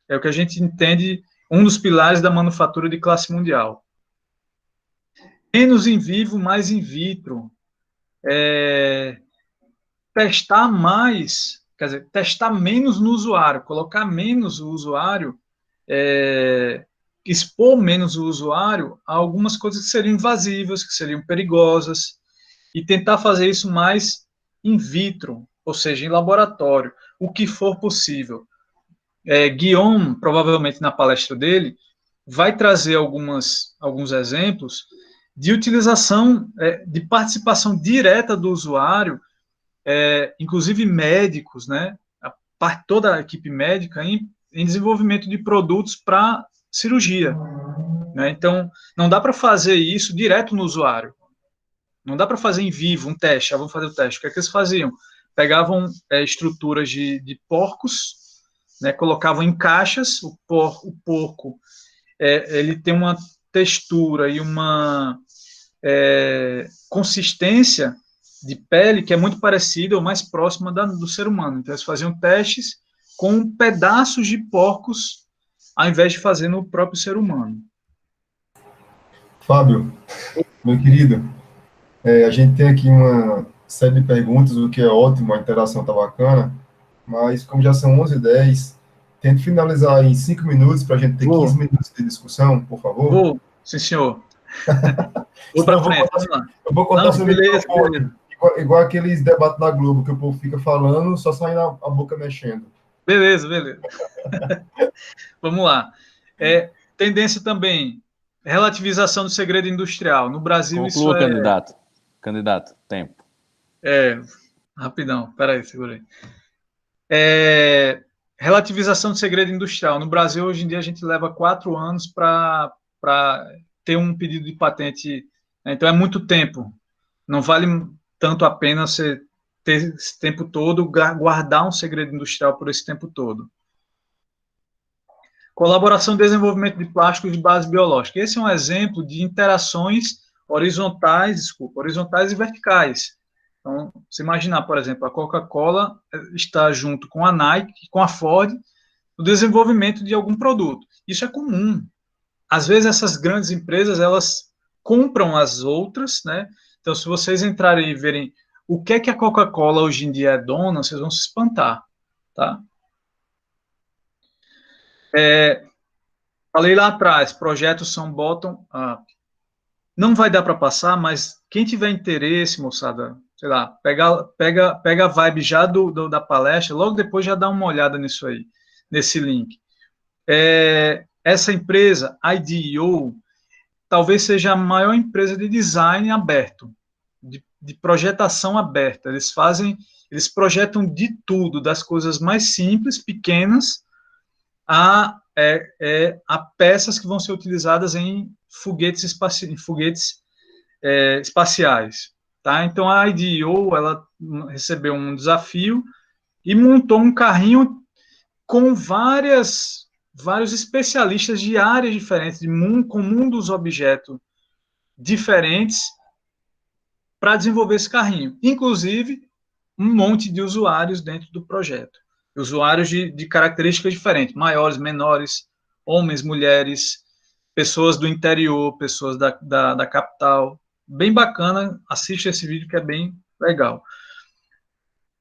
é o que a gente entende, um dos pilares da manufatura de classe mundial. Menos em vivo, mais in vitro. Testar mais, quer dizer, testar menos no usuário, colocar menos o usuário, expor menos o usuário a algumas coisas que seriam invasivas, que seriam perigosas, e tentar fazer isso mais in vitro, ou seja, em laboratório, o que for possível. Guillaume, provavelmente na palestra dele, vai trazer alguns exemplos de utilização, de participação direta do usuário, inclusive médicos, né, toda a equipe médica em desenvolvimento de produtos para cirurgia, né? Então, não dá para fazer isso direto no usuário, não dá para fazer em vivo um teste, vamos fazer o teste. O que é que eles faziam? Pegavam estruturas de porcos, né, colocavam em caixas, o porco ele tem uma textura e uma consistência de pele que é muito parecida ou mais próxima do ser humano. Então, eles faziam testes com pedaços de porcos, ao invés de fazer no próprio ser humano. Fábio, meu querido, a gente tem aqui uma série de perguntas, o que é ótimo, a interação está bacana, mas como já são 11h10, tente finalizar em 5 minutos para a gente ter 15 minutos de discussão, por favor. Vou, sim, senhor. Vou para frente, vamos lá. Eu vou contar sobre isso. Igual aqueles debates da Globo, que o povo fica falando, só saindo a boca mexendo. Beleza. Vamos lá. Tendência também, relativização do segredo industrial. No Brasil, conclua, isso Candidato, tempo. Rapidão, peraí, segura aí. Relativização do segredo industrial. No Brasil, hoje em dia, a gente leva 4 anos para ter um pedido de patente. Então, é muito tempo. Não vale tanto a pena você ter esse tempo todo, guardar um segredo industrial por esse tempo todo. Colaboração e desenvolvimento de plásticos de base biológica. Esse é um exemplo de interações horizontais e verticais. Então, se imaginar, por exemplo, a Coca-Cola está junto com a Nike, com a Ford, no desenvolvimento de algum produto. Isso é comum. Às vezes, essas grandes empresas, elas compram as outras, né? Então, se vocês entrarem e verem o que é que a Coca-Cola hoje em dia é dona, vocês vão se espantar, tá? Falei lá atrás, projetos são bottom-up. Não vai dar para passar, mas quem tiver interesse, moçada, sei lá, pega a vibe já da palestra, logo depois já dá uma olhada nisso aí, nesse link. Essa empresa, IDEO, talvez seja a maior empresa de design aberto, de projetação aberta. Eles projetam de tudo, das coisas mais simples, pequenas, a peças que vão ser utilizadas em foguetes espaciais. Tá? Então, a IDEO, ela recebeu um desafio e montou um carrinho com vários especialistas de áreas diferentes, com mundos objetos diferentes, para desenvolver esse carrinho. Inclusive, um monte de usuários dentro do projeto. Usuários de características diferentes, maiores, menores, homens, mulheres, pessoas do interior, pessoas da capital. Bem bacana, assiste esse vídeo que é bem legal.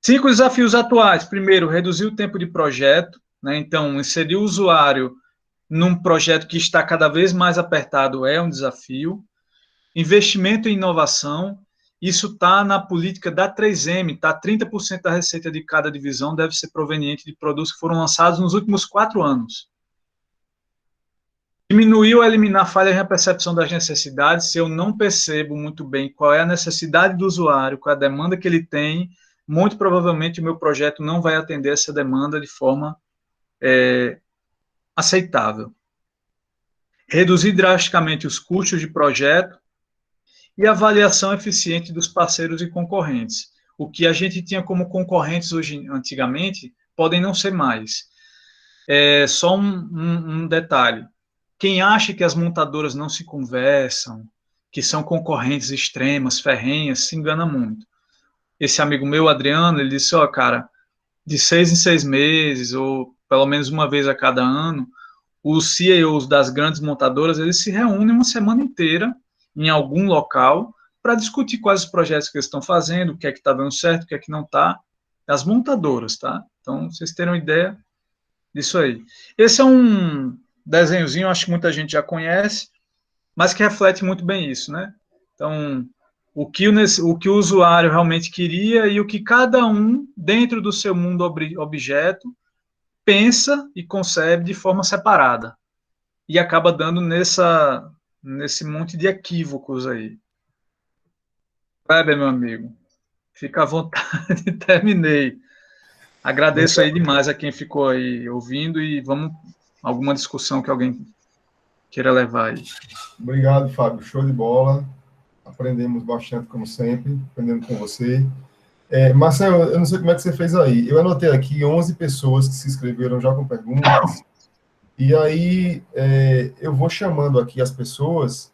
5 desafios atuais. Primeiro, reduzir o tempo de projeto, né? Então, inserir o usuário num projeto que está cada vez mais apertado é um desafio. Investimento em inovação, isso está na política da 3M, tá? 30% da receita de cada divisão deve ser proveniente de produtos que foram lançados nos últimos 4 anos. Diminuir ou eliminar falhas na percepção das necessidades. Se eu não percebo muito bem qual é a necessidade do usuário, qual é a demanda que ele tem, muito provavelmente o meu projeto não vai atender essa demanda de forma aceitável. Reduzir drasticamente os custos de projeto e avaliação eficiente dos parceiros e concorrentes. O que a gente tinha como concorrentes antigamente, podem não ser mais. Só um detalhe. Quem acha que as montadoras não se conversam, que são concorrentes extremas, ferrenhas, se engana muito. Esse amigo meu, Adriano, ele disse, cara, de 6 em 6 meses, ou pelo menos uma vez a cada ano, os CEOs das grandes montadoras, eles se reúnem uma semana inteira em algum local para discutir quais os projetos que eles estão fazendo, o que é que está dando certo, o que é que não está. As montadoras, tá? Então, vocês terem uma ideia disso aí. Esse é um desenhozinho, acho que muita gente já conhece, mas que reflete muito bem isso, né? Então, o que o usuário realmente queria e o que cada um, dentro do seu mundo objeto, pensa e concebe de forma separada. E acaba dando nesse monte de equívocos aí. Weber, meu amigo, fica à vontade, terminei. Agradeço aí demais a quem ficou aí ouvindo e vamos alguma discussão que alguém queira levar aí. Obrigado, Fábio. Show de bola. Aprendemos bastante, como sempre, aprendendo com você. Marcelo, eu não sei como é que você fez aí. Eu anotei aqui 11 pessoas que se inscreveram já com perguntas. E aí, eu vou chamando aqui as pessoas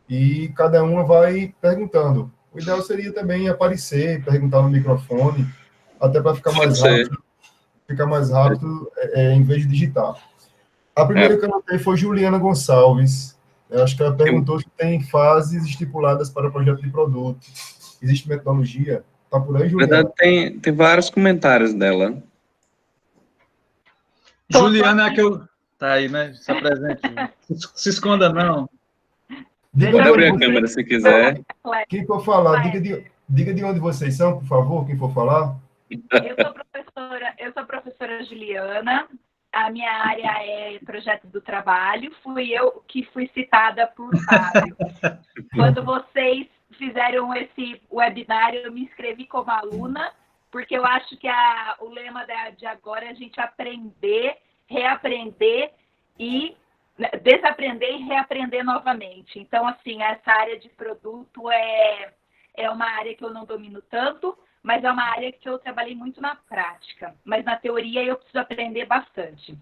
e cada uma vai perguntando. O ideal seria também aparecer, perguntar no microfone, até para ficar mais rápido. Em vez de digitar. A primeira que eu anotei foi Juliana Gonçalves. Eu acho que ela perguntou se tem fases estipuladas para o projeto de produto. Existe metodologia? Tá por aí, Juliana? Na verdade, tem vários comentários dela. Juliana é que eu... Tá aí, né? Se apresente. Se esconda, não. Pode abrir a câmera se quiser. Quem for falar, diga de onde vocês são, por favor, quem for falar. Eu sou professora Juliana. A minha área é projeto do trabalho. Fui eu que fui citada por Fábio. Quando vocês fizeram esse webinar, eu me inscrevi como aluna, porque eu acho que o lema de agora é a gente aprender, reaprender e desaprender e reaprender novamente. Então, assim, essa área de produto é uma área que eu não domino tanto, mas é uma área que eu trabalhei muito na prática. Mas na teoria eu preciso aprender bastante.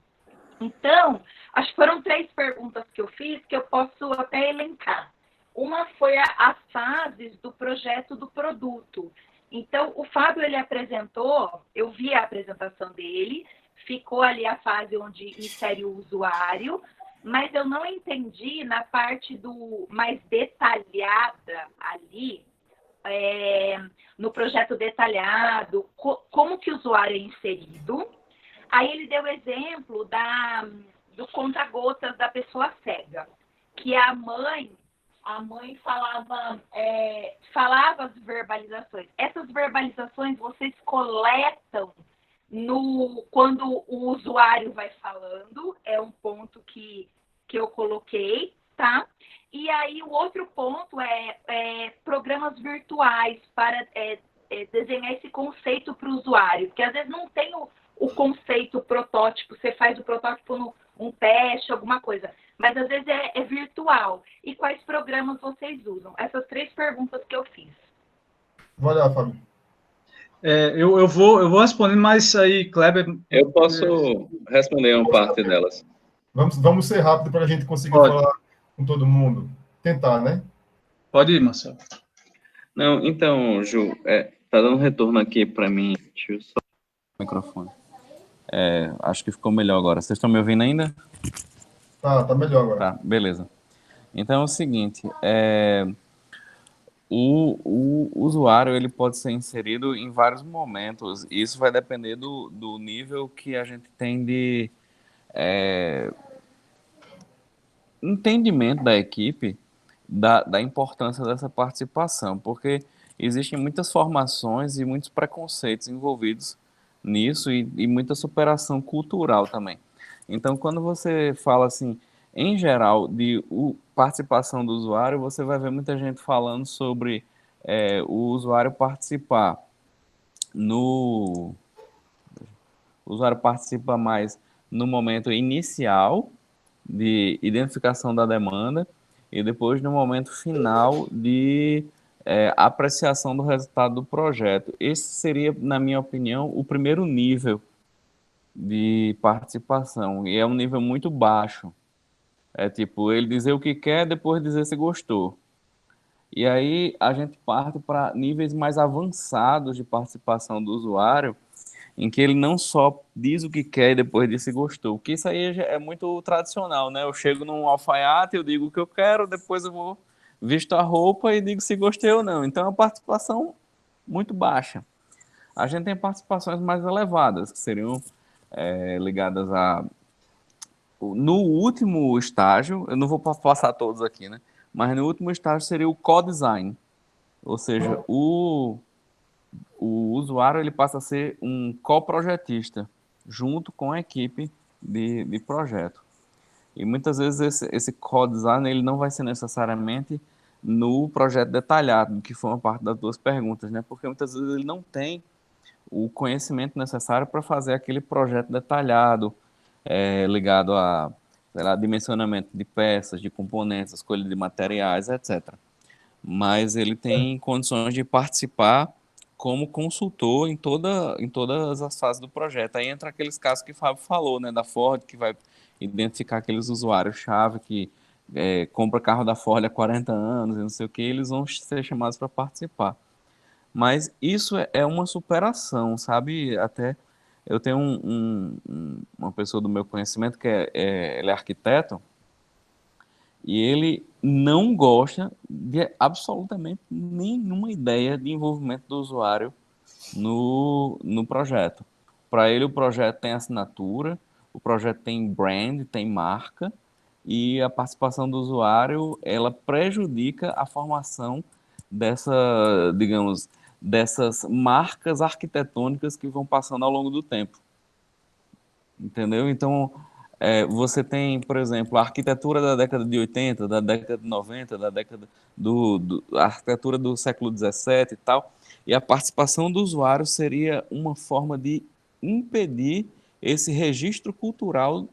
Então, acho que foram 3 perguntas que eu fiz que eu posso até elencar. Uma foi as fases do projeto do produto. Então, o Fábio, ele apresentou, eu vi a apresentação dele, ficou ali a fase onde insere o usuário, mas eu não entendi na parte do mais detalhada ali, no projeto detalhado, como que o usuário é inserido. Aí ele deu exemplo do conta-gotas da pessoa cega, que a mãe falava as verbalizações. Essas verbalizações vocês coletam quando o usuário vai falando, é um ponto que eu coloquei, tá? E aí o outro ponto é programas virtuais para desenhar esse conceito para o usuário, porque às vezes não tem o conceito protótipo, você faz o protótipo num teste, alguma coisa, mas às vezes é virtual. E quais programas vocês usam? Essas 3 perguntas que eu fiz. Vai lá, Fábio. Eu vou respondendo, mas aí, Kleber... Eu posso responder uma parte delas. Vamos ser rápido para a gente conseguir falar com todo mundo. Tentar, né? Pode ir, Marcelo. Não, então, Ju, tá dando retorno aqui para mim. Deixa eu só o microfone. Acho que ficou melhor agora. Vocês estão me ouvindo ainda? Tá melhor agora. Tá, beleza. Então é o seguinte, o usuário ele pode ser inserido em vários momentos. Isso vai depender do nível que a gente tem de entendimento da equipe da importância dessa participação, porque existem muitas formações e muitos preconceitos envolvidos nisso e muita superação cultural também. Então, quando você fala assim, em geral, de participação do usuário, você vai ver muita gente falando sobre o usuário participar o usuário participa mais no momento inicial de identificação da demanda e depois no momento final de apreciação do resultado do projeto. Esse seria, na minha opinião, o primeiro nível de participação, e é um nível muito baixo. É tipo, ele dizer o que quer, depois dizer se gostou. E aí a gente parte para níveis mais avançados de participação do usuário, em que ele não só diz o que quer e depois diz se gostou, que isso aí é muito tradicional, né? Eu chego num alfaiate, eu digo o que eu quero, depois eu vou visto a roupa e digo se gostei ou não. Então é uma participação muito baixa. A gente tem participações mais elevadas, que seriam ligadas a... No último estágio, eu não vou passar todos aqui, né? Mas no último estágio seria o co-design, ou seja, o usuário ele passa a ser um coprojetista junto com a equipe de projeto. E muitas vezes esse co-design ele não vai ser necessariamente no projeto detalhado, que foi uma parte das 2 perguntas, né? Porque muitas vezes ele não tem o conhecimento necessário para fazer aquele projeto detalhado, ligado a, sei lá, dimensionamento de peças, de componentes, escolha de materiais, etc. Mas ele tem condições de participar como consultor em todas as fases do projeto. Aí entra aqueles casos que o Fábio falou, né, da Ford, que vai identificar aqueles usuários-chave que compra carro da Ford há 40 anos e não sei o que, eles vão ser chamados para participar. Mas isso é uma superação, sabe? Até eu tenho uma pessoa do meu conhecimento que ele é arquiteto, e ele não gosta de absolutamente nenhuma ideia de envolvimento do usuário no projeto. Para ele, o projeto tem assinatura, o projeto tem brand, tem marca, e a participação do usuário, ela prejudica a formação dessas marcas arquitetônicas que vão passando ao longo do tempo. Entendeu? Então, você tem, por exemplo, a arquitetura da década de 80, da década de 90, da década a arquitetura do século 17 e tal, e a participação do usuário seria uma forma de impedir esse registro cultural.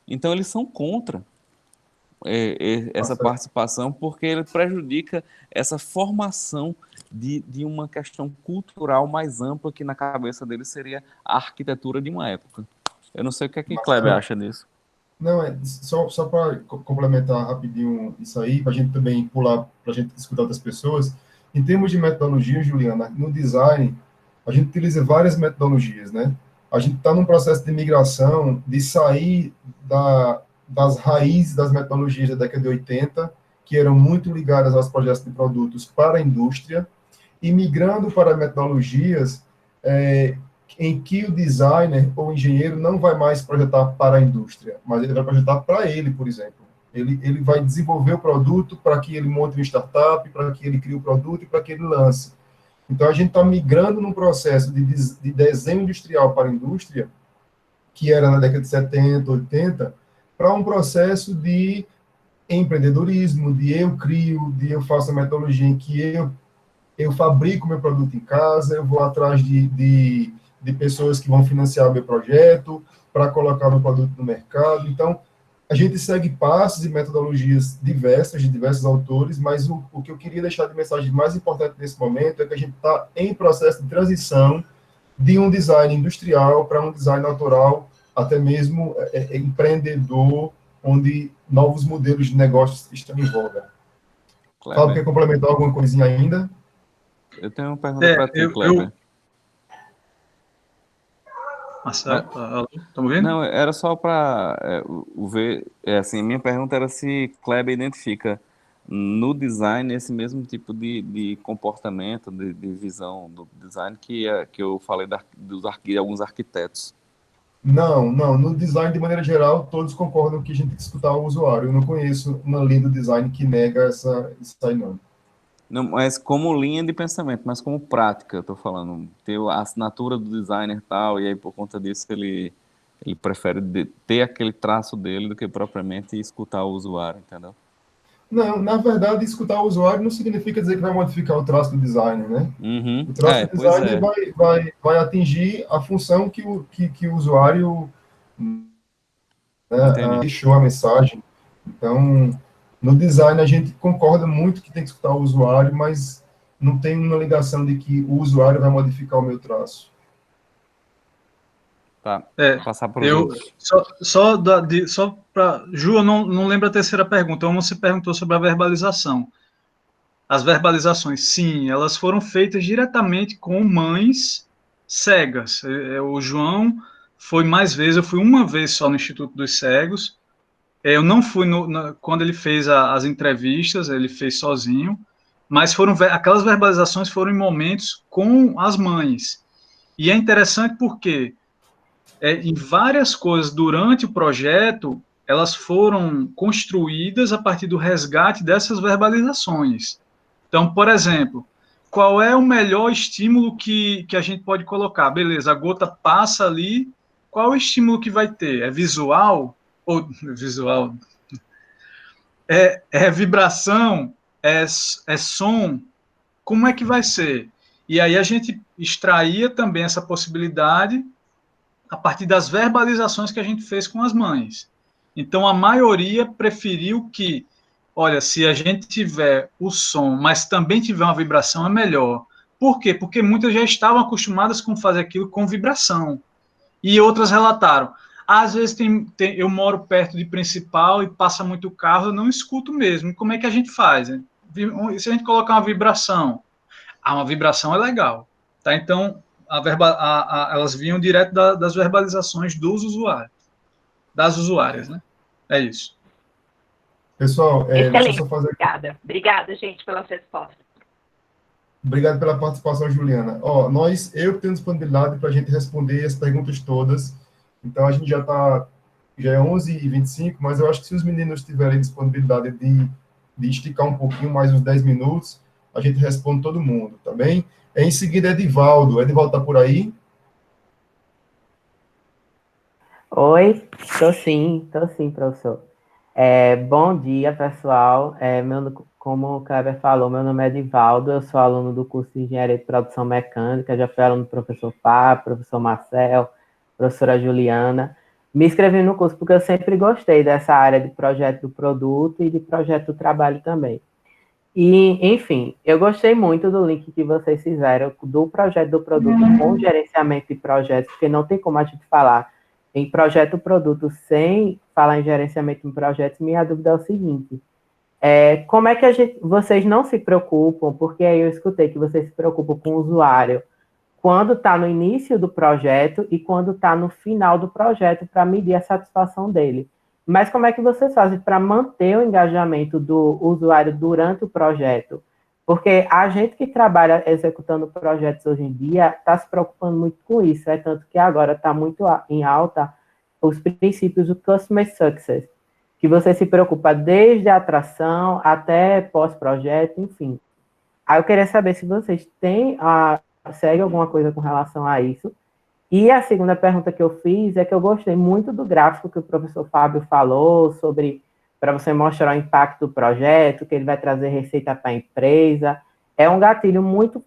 Então, eles são contra essa participação, porque ele prejudica essa formação de uma questão cultural mais ampla, que na cabeça dele seria a arquitetura de uma época. Eu não sei o que Kleber acha disso. Não, só para complementar rapidinho isso aí, para a gente também pular, para a gente escutar outras pessoas. Em termos de metodologia, Juliana, no design, a gente utiliza várias metodologias, né? A gente está num processo de migração, de sair das raízes das metodologias da década de 80, que eram muito ligadas aos projetos de produtos para a indústria, e migrando para metodologias em que o designer ou o engenheiro não vai mais projetar para a indústria, mas ele vai projetar para ele, por exemplo. Ele vai desenvolver o produto para que ele monte uma startup, para que ele crie o produto e para que ele lance. Então, a gente está migrando num processo de desenho industrial para a indústria, que era na década de 70, 80, para um processo de empreendedorismo, de eu crio, de eu faço a metodologia em que eu fabrico meu produto em casa, eu vou atrás de pessoas que vão financiar o meu projeto, para colocar meu produto no mercado. Então, a gente segue passos e metodologias diversas, de diversos autores, mas o que eu queria deixar de mensagem mais importante nesse momento é que a gente está em processo de transição de um design industrial para um design autoral, até mesmo empreendedor, onde novos modelos de negócios estão em voga. Fábio, quer Kleber, complementar alguma coisinha ainda? eu tenho uma pergunta para tu, Eu, Kleber. Marcelo, Ah, tá me ouvindo? não, era só para ver, assim, minha pergunta era se Kleber identifica no design esse mesmo tipo de comportamento, de visão do design que eu falei de alguns arquitetos. Não, não. No design, de maneira geral, todos concordam que a gente tem que escutar o usuário. Eu não conheço uma linha do design que nega isso aí, não. Não, mas como linha de pensamento, mas como prática, eu tô falando, ter a assinatura do designer e tal, e aí por conta disso ele prefere ter aquele traço dele do que propriamente escutar o usuário, entendeu? Não, na verdade, escutar o usuário não significa dizer que vai modificar o traço do design, né? Uhum. O traço do Pois design é, vai atingir a função que o usuário, né, entendi. deixou a mensagem. Então, no design, a gente concorda muito que tem que escutar o usuário, mas não tem uma ligação de que o usuário vai modificar o meu traço. Tá, É, passar para os eu outros. só para Ju, eu não lembro a terceira pergunta. Uma você perguntou sobre a verbalização. As verbalizações, sim, elas foram feitas diretamente com mães cegas. O João foi mais vezes, eu fui uma vez só no Instituto dos Cegos. Eu não fui quando ele fez as entrevistas, ele fez sozinho, mas aquelas verbalizações foram em momentos com as mães. E é interessante porque em várias coisas durante o projeto, elas foram construídas a partir do resgate dessas verbalizações. Então, por exemplo, qual é o melhor estímulo que a gente pode colocar? Beleza, a gota passa ali, qual é o estímulo que vai ter? É visual? Ou visual? É vibração? É som? Como é que vai ser? E aí a gente extraía também essa possibilidade a partir das verbalizações que a gente fez com as mães. Então, a maioria preferiu que, olha, se a gente tiver o som, mas também tiver uma vibração, é melhor. Por quê? Porque muitas já estavam acostumadas com fazer aquilo com vibração. E outras relataram. Às vezes eu moro perto de principal e passa muito carro, eu não escuto mesmo. Como é que a gente faz? Se a gente colocar uma vibração, uma vibração é legal. Tá? Então, elas vinham direto das verbalizações dos usuários, das usuárias, né? É isso. Pessoal, deixa eu Excelente. só fazer. Obrigada. Obrigada, gente, pelas respostas. Obrigado pela participação, Juliana. Ó, eu tenho disponibilidade para a gente responder as perguntas todas. Então, a gente já é 11h25, mas eu acho que se os meninos tiverem disponibilidade de esticar um pouquinho, mais uns 10 minutos, a gente responde todo mundo, tá bem? Em seguida, Edivaldo. Edivaldo está por aí? Oi, tô sim, professor. Bom dia, pessoal. Como o Kleber falou, meu nome é Edivaldo, eu sou aluno do curso de Engenharia de Produção Mecânica, já fui aluno do professor Fábio, professor Marcel, professora Juliana. Me inscrevi no curso porque eu sempre gostei dessa área de projeto do produto e de projeto do trabalho também. E, enfim, eu gostei muito do link que vocês fizeram do projeto do produto com gerenciamento de projetos, porque não tem como a gente falar em projeto-produto sem falar em gerenciamento de projetos, minha dúvida é o seguinte, como é que vocês não se preocupam, porque aí eu escutei que vocês se preocupam com o usuário quando está no início do projeto e quando está no final do projeto para medir a satisfação dele. Mas como é que vocês fazem para manter o engajamento do usuário durante o projeto? Porque a gente que trabalha executando projetos hoje em dia está se preocupando muito com isso, tanto que agora está muito em alta os princípios do Customer Success, que você se preocupa desde a atração até pós-projeto, enfim. Aí eu queria saber se vocês segue alguma coisa com relação a isso. E a segunda pergunta que eu fiz é que eu gostei muito do gráfico que o professor Fábio falou sobre, para você mostrar o impacto do projeto, que ele vai trazer receita para a empresa. É um gatilho muito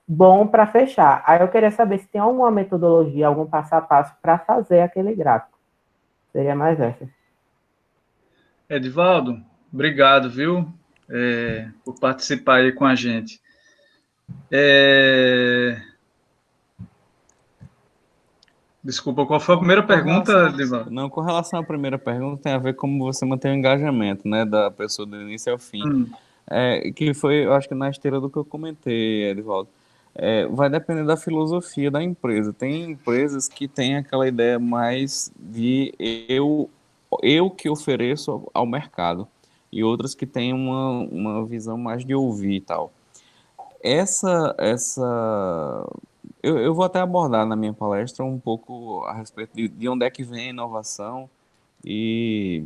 bom para fechar. Aí eu queria saber se tem alguma metodologia, algum passo a passo para fazer aquele gráfico. Seria mais essa. Edivaldo, obrigado, viu, por participar aí com a gente. Desculpa, qual foi a primeira pergunta, Edivaldo? Não, com relação à primeira pergunta, tem a ver como você mantém o engajamento, né, da pessoa do início ao fim. Que foi, eu acho que na esteira do que eu comentei, Edivaldo. Vai depender da filosofia da empresa. Tem empresas que têm aquela ideia mais de eu que ofereço ao mercado, e outras que têm uma visão mais de ouvir e tal. Eu vou até abordar na minha palestra um pouco a respeito de onde é que vem a inovação e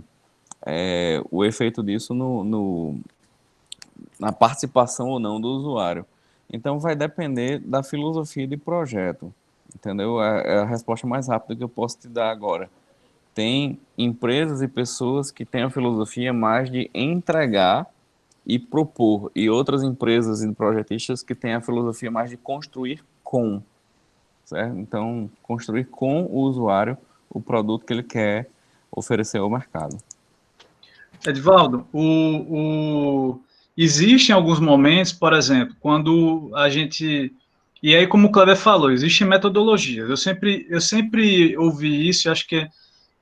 o efeito disso na participação ou não do usuário. Então, vai depender da filosofia de projeto, entendeu? É a resposta mais rápida que eu posso te dar agora. Tem empresas e pessoas que têm a filosofia mais de entregar e propor, e outras empresas e projetistas que têm a filosofia mais de construir com, certo? Então, construir com o usuário o produto que ele quer oferecer ao mercado. Edivaldo, existem alguns momentos, por exemplo, quando a gente... E aí, como o Kleber falou, existem metodologias. Eu sempre ouvi isso, e acho que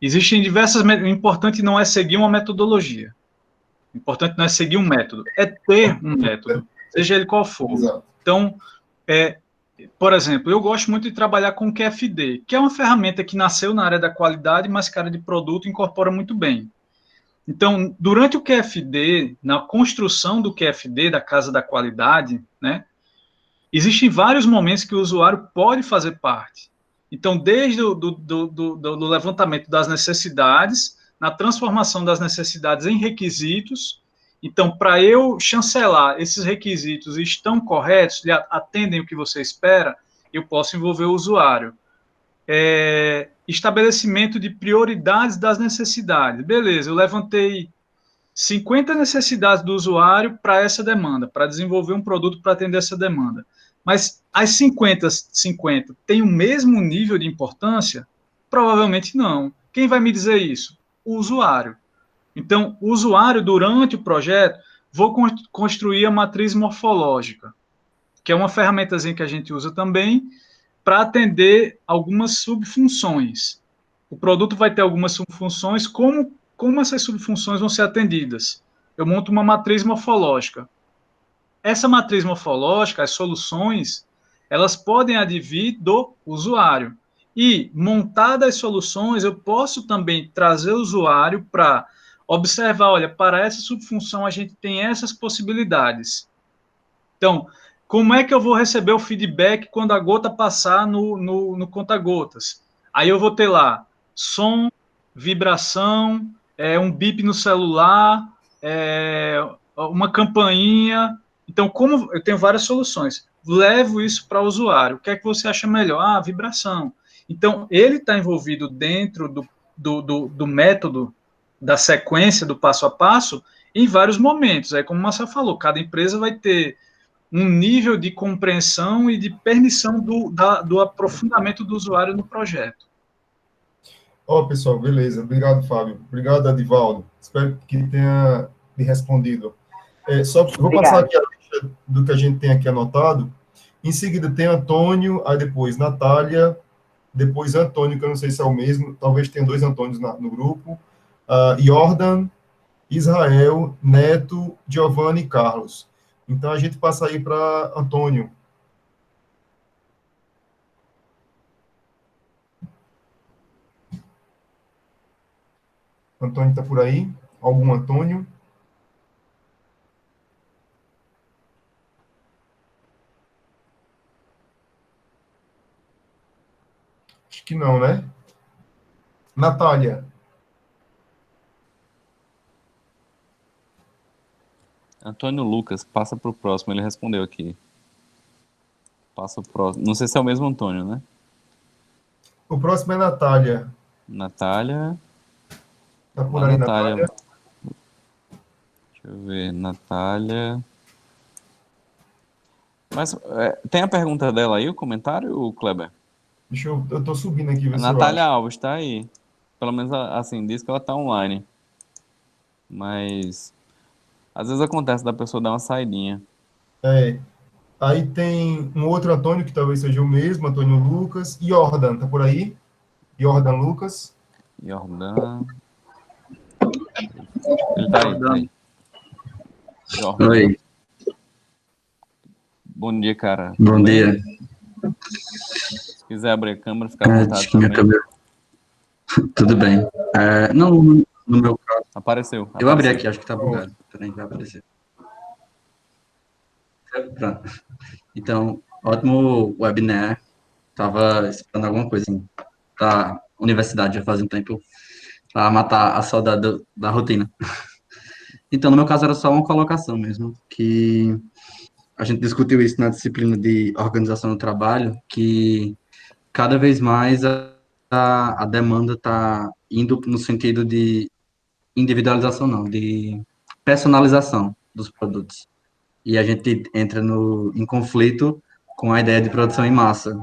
existem diversas... O importante não é seguir uma metodologia. O importante não é seguir um método, é ter um método, seja ele qual for. Exato. Então, por exemplo, eu gosto muito de trabalhar com o QFD, que é uma ferramenta que nasceu na área da qualidade, mas que a área de produto incorpora muito bem. Então, durante o QFD, na construção do QFD, da Casa da Qualidade, né, existem vários momentos que o usuário pode fazer parte. Então, desde do levantamento das necessidades, na transformação das necessidades em requisitos. Então, para eu chancelar esses requisitos estão corretos, atendem o que você espera, eu posso envolver o usuário. Estabelecimento de prioridades das necessidades. Beleza, eu levantei 50 necessidades do usuário para essa demanda, para desenvolver um produto para atender essa demanda. Mas as 50 têm o mesmo nível de importância? Provavelmente não. Quem vai me dizer isso? O usuário. Então, o usuário, durante o projeto, vou construir a matriz morfológica, que é uma ferramentazinha que a gente usa também para atender algumas subfunções. O produto vai ter algumas subfunções, como essas subfunções vão ser atendidas? Eu monto uma matriz morfológica. Essa matriz morfológica, as soluções, elas podem advir do usuário. E, montadas as soluções, eu posso também trazer o usuário para observar, olha, para essa subfunção a gente tem essas possibilidades. Então, como é que eu vou receber o feedback quando a gota passar no conta-gotas? Aí eu vou ter lá som, vibração, um bip no celular, uma campainha. Então, como eu tenho várias soluções, levo isso para o usuário. O que é que você acha melhor? Vibração. Então, ele está envolvido dentro do método, da sequência, do passo a passo, em vários momentos. Aí, como o Marcelo falou, cada empresa vai ter um nível de compreensão e de permissão do aprofundamento do usuário no projeto. Pessoal, beleza. Obrigado, Fábio. Obrigado, Edivaldo. Espero que tenha me respondido. Vou passar aqui a lista do que a gente tem aqui anotado. Em seguida tem Antônio, aí depois Natália, depois Antônio, que eu não sei se é o mesmo, talvez tenha dois Antônios no grupo, Jordan, Israel, Neto, Giovanni e Carlos. Então, a gente passa aí para Antônio. Antônio está por aí? Algum Antônio? Acho que não, né? Natália. Antônio Lucas, passa para o próximo, ele respondeu aqui. Passa o próximo. Não sei se é o mesmo Antônio, né? O próximo é Natália. Natália. Está por Mas aí, Natália. Natália? Deixa eu ver, Natália. Mas tem a pergunta dela aí, o comentário, Kleber? Eu estou subindo aqui, A ver se eu Natália acho. Alves está aí. Pelo menos, assim, diz que ela está online. Mas, às vezes acontece da pessoa dar uma saidinha. É. Aí tem um outro Antônio, que talvez seja o mesmo, Antônio Lucas. Jordan, tá por aí? Jordan Lucas. Jordan. Ele tá aí, tá Jordão. aí. Jordan. Oi, Bom dia, cara. bom Tudo bem? dia. Se quiser abrir a câmera, fica à vontade Acho que minha também. câmera. Tudo bem. Não, no meu caso. Apareceu. Eu abri aqui, acho que tá bugado. Peraí, vai aparecer. Pronto. Então, ótimo webinar. Tava esperando alguma coisa assim, da universidade já faz um tempo, para matar a saudade da rotina. Então, no meu caso, era só uma colocação mesmo, que a gente discutiu isso na disciplina de organização do trabalho, que cada vez mais a demanda está indo no sentido de individualização, não, de personalização dos produtos. E a gente entra em conflito com a ideia de produção em massa,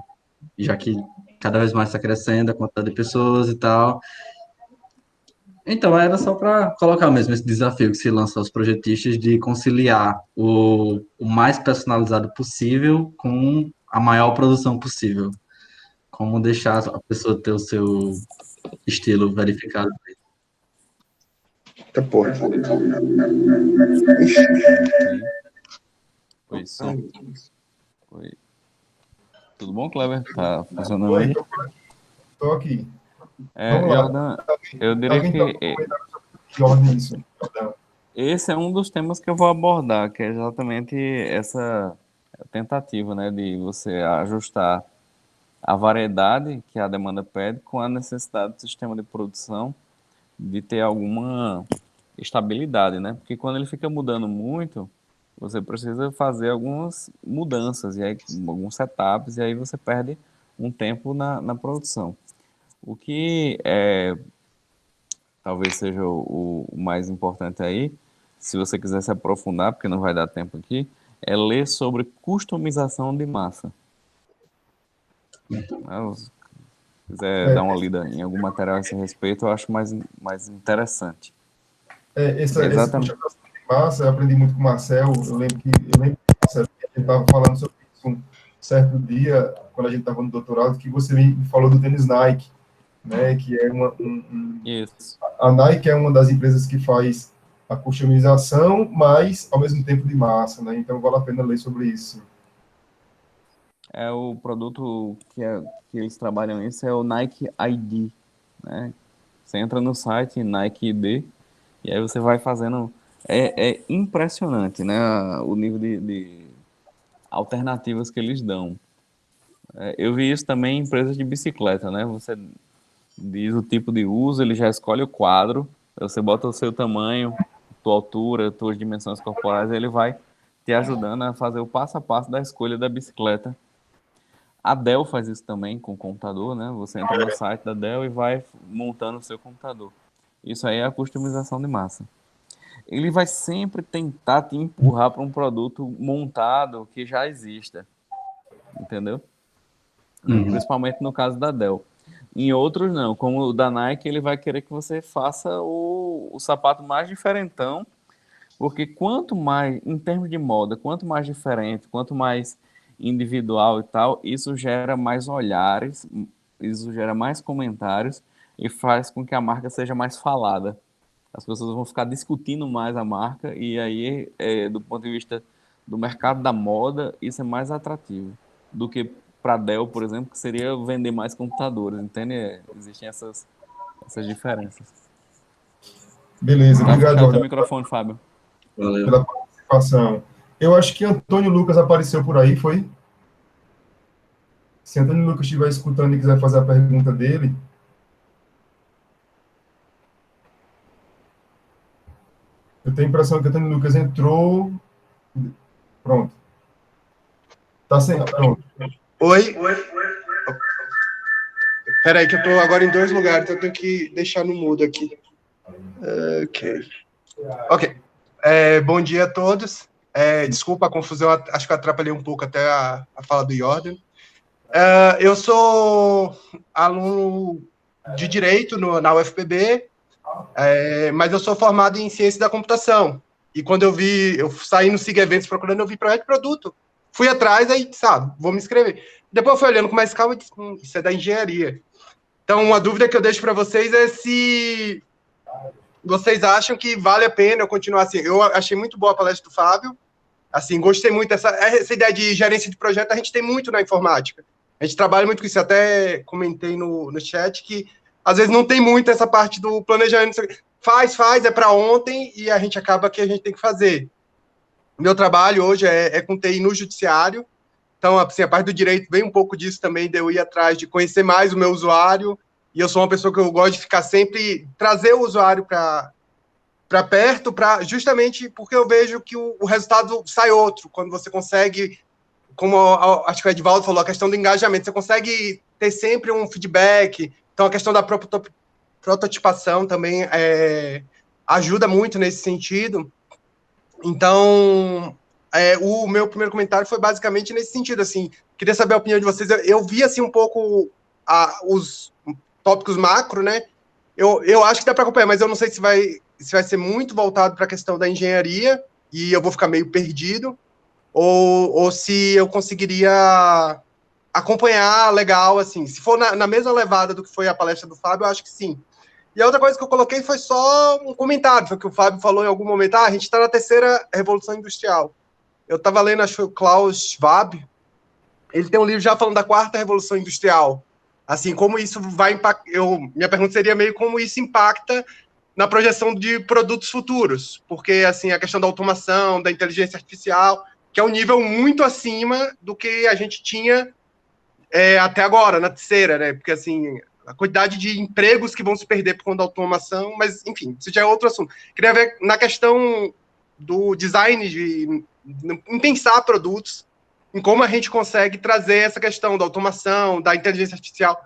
já que cada vez mais está crescendo a quantidade de pessoas e tal. Então, era só para colocar mesmo esse desafio que se lança aos projetistas de conciliar o mais personalizado possível com a maior produção possível. Como deixar a pessoa ter o seu estilo verificado. Tá, porra. Oi, som. Oi. Tudo bom, Kleber? Tá funcionando Oi, aí? tô aqui. Vamos lá. Jordan, eu diria Alguém tá que com comentário sobre Jordan, isso? Jordan. esse é um dos temas que eu vou abordar, que é exatamente essa tentativa, né, de você ajustar a variedade que a demanda pede com a necessidade do sistema de produção de ter alguma estabilidade, né? Porque quando ele fica mudando muito, você precisa fazer algumas mudanças e aí alguns setups e aí você perde um tempo na produção. O que talvez seja o mais importante aí, se você quiser se aprofundar, porque não vai dar tempo aqui, é ler sobre customização de massa. Né? Se quiser dar uma lida em algum material a esse respeito, eu acho mais interessante. Esse Exatamente. puxa de massa, eu aprendi muito com o Marcel. Eu lembro que Marcel, que a gente estava falando sobre isso um certo dia, quando a gente estava no doutorado, que você me falou do tênis Nike, né? Que é Isso. a Nike é uma das empresas que faz a customização, mas ao mesmo tempo de massa, né? Então vale a pena ler sobre isso. É o produto que eles trabalham isso é o Nike ID, né? Você entra no site Nike ID e aí você vai fazendo. É impressionante, né? O nível de alternativas que eles dão. Eu vi isso também em empresas de bicicleta, né? Você diz o tipo de uso, ele já escolhe o quadro, você bota o seu tamanho, tua altura, tuas dimensões corporais, e ele vai te ajudando a fazer o passo a passo da escolha da bicicleta. A Dell faz isso também com o computador, né? Você entra no site da Dell e vai montando o seu computador. Isso aí é a customização de massa. Ele vai sempre tentar te empurrar para um produto montado que já exista, entendeu? Principalmente no caso da Dell. Em outros não, como o da Nike, ele vai querer que você faça o sapato mais diferentão, porque quanto mais, em termos de moda, quanto mais diferente, quanto mais individual e tal, isso gera mais olhares isso gera mais comentários e faz com que a marca seja mais falada. As pessoas vão ficar discutindo mais a marca e aí, do ponto de vista do mercado da moda, isso é mais atrativo do que para a Dell, por exemplo, que seria vender mais computadores, entende? Existem essas diferenças. Beleza, Tá obrigado, fechado o teu Jordão, microfone, Fábio. Valeu. pela participação. Eu acho que Antônio Lucas apareceu por aí, foi? Se Antônio Lucas estiver escutando e quiser fazer a pergunta dele. Eu tenho a impressão que Antônio Lucas entrou. Pronto. Tá sem. Pronto. Oi? Peraí, que eu tô agora em 2 lugares, então eu tenho que deixar no mudo aqui. Ok. Bom dia a todos. Desculpa a confusão, acho que eu atrapalhei um pouco até a fala do Jordan. Eu sou aluno de Direito na UFPB, mas eu sou formado em Ciência da Computação. E quando eu saí no SIG Eventos procurando, eu vi projeto de produto. Fui atrás, aí, sabe, vou me inscrever. Depois eu fui olhando com mais calma e disse, isso é da engenharia. Então, uma dúvida que eu deixo para vocês é se vocês acham que vale a pena eu continuar assim. Eu achei muito boa a palestra do Fábio, assim, gostei muito essa ideia de gerência de projeto, a gente tem muito na informática. A gente trabalha muito com isso, até comentei no chat que às vezes não tem muito essa parte do planejamento. Faz, é para ontem e a gente acaba que a gente tem que fazer. Meu trabalho hoje é com TI no judiciário, então, assim, a parte do direito vem um pouco disso também, de eu ir atrás de conhecer mais o meu usuário, e eu sou uma pessoa que eu gosto de ficar sempre, trazer o usuário para perto, justamente porque eu vejo que o resultado sai outro, quando você consegue, como acho que o Edvaldo falou, a questão do engajamento, você consegue ter sempre um feedback, então a questão da prototipação também ajuda muito nesse sentido. Então, o meu primeiro comentário foi basicamente nesse sentido, assim, queria saber a opinião de vocês. Eu vi, assim, um pouco os tópicos macro, né? Eu acho que dá para acompanhar, mas eu não sei se vai ser muito voltado para a questão da engenharia, e eu vou ficar meio perdido, ou se eu conseguiria acompanhar legal, assim. Se for na mesma levada do que foi a palestra do Fábio, eu acho que sim. E a outra coisa que eu coloquei foi só um comentário, foi que o Fábio falou em algum momento, a gente está na 3ª Revolução Industrial. Eu estava lendo, acho que o Klaus Schwab, ele tem um livro já falando da 4ª Revolução Industrial. Assim, como isso vai impactar... Minha pergunta seria meio como isso impacta na projeção de produtos futuros, porque, assim, a questão da automação, da inteligência artificial, que é um nível muito acima do que a gente tinha até agora, na 3ª, né? Porque, assim... a quantidade de empregos que vão se perder por conta da automação, mas, enfim, isso já é outro assunto. Queria ver na questão do design, em pensar produtos, em como a gente consegue trazer essa questão da automação, da inteligência artificial,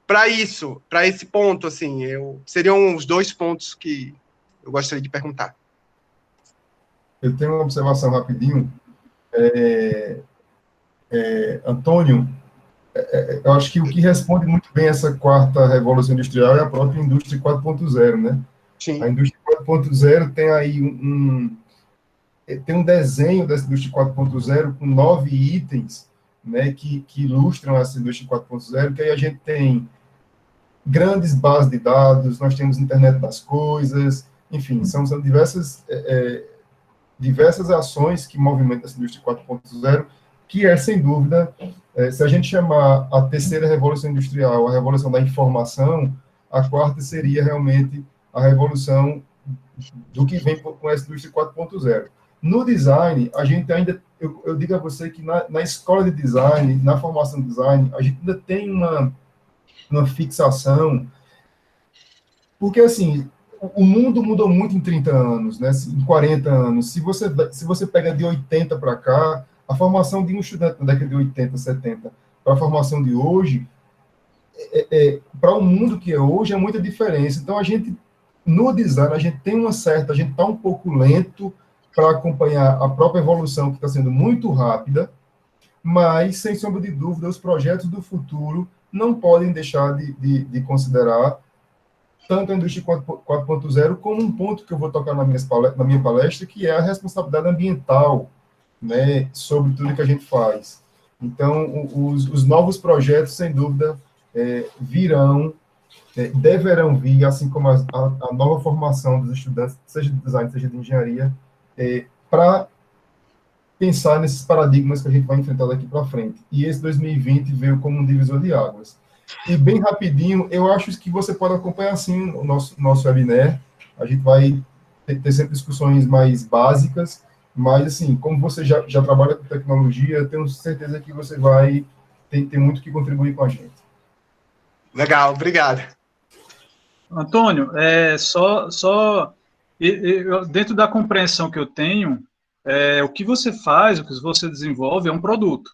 para isso, para esse ponto, assim, seriam os 2 pontos que eu gostaria de perguntar. Eu tenho uma observação rapidinho. Antônio, eu acho que o que responde muito bem essa 4ª Revolução Industrial é a própria indústria 4.0, né? Sim. A indústria 4.0 tem aí tem um desenho dessa indústria 4.0 com 9 itens, né, que ilustram essa indústria 4.0, que aí a gente tem grandes bases de dados, nós temos internet das coisas, enfim, são diversas ações que movimentam essa indústria 4.0, que é, sem dúvida, se a gente chamar a 3ª Revolução Industrial a Revolução da Informação, a 4ª seria realmente a revolução do que vem com essa indústria 4.0. No design, a gente ainda, eu digo a você que na escola de design, na formação de design, a gente ainda tem uma fixação, porque, assim, o mundo mudou muito em 30 anos, né, em 40 anos. Se você pega de 80 para cá, a formação de um estudante na década de 80, 70, para a formação de hoje, para o mundo que é hoje, é muita diferença. Então, no design, a gente está um pouco lento para acompanhar a própria evolução, que está sendo muito rápida, mas, sem sombra de dúvida, os projetos do futuro não podem deixar de considerar tanto a indústria 4.0 como um ponto que eu vou tocar na minha palestra, que é a responsabilidade ambiental, né, sobre tudo que a gente faz. Então, os novos projetos, sem dúvida, virão, deverão vir, assim como a nova formação dos estudantes, seja de design, seja de engenharia, para pensar nesses paradigmas que a gente vai enfrentar daqui para frente. E esse 2020 veio como um divisor de águas. E bem rapidinho, eu acho que você pode acompanhar, sim, o nosso webinar. A gente vai ter sempre discussões mais básicas, mas, assim, como você já trabalha com tecnologia, eu tenho certeza que você vai ter muito que contribuir com a gente. Legal, obrigado. Antônio, dentro da compreensão que eu tenho, o que você faz, o que você desenvolve é um produto.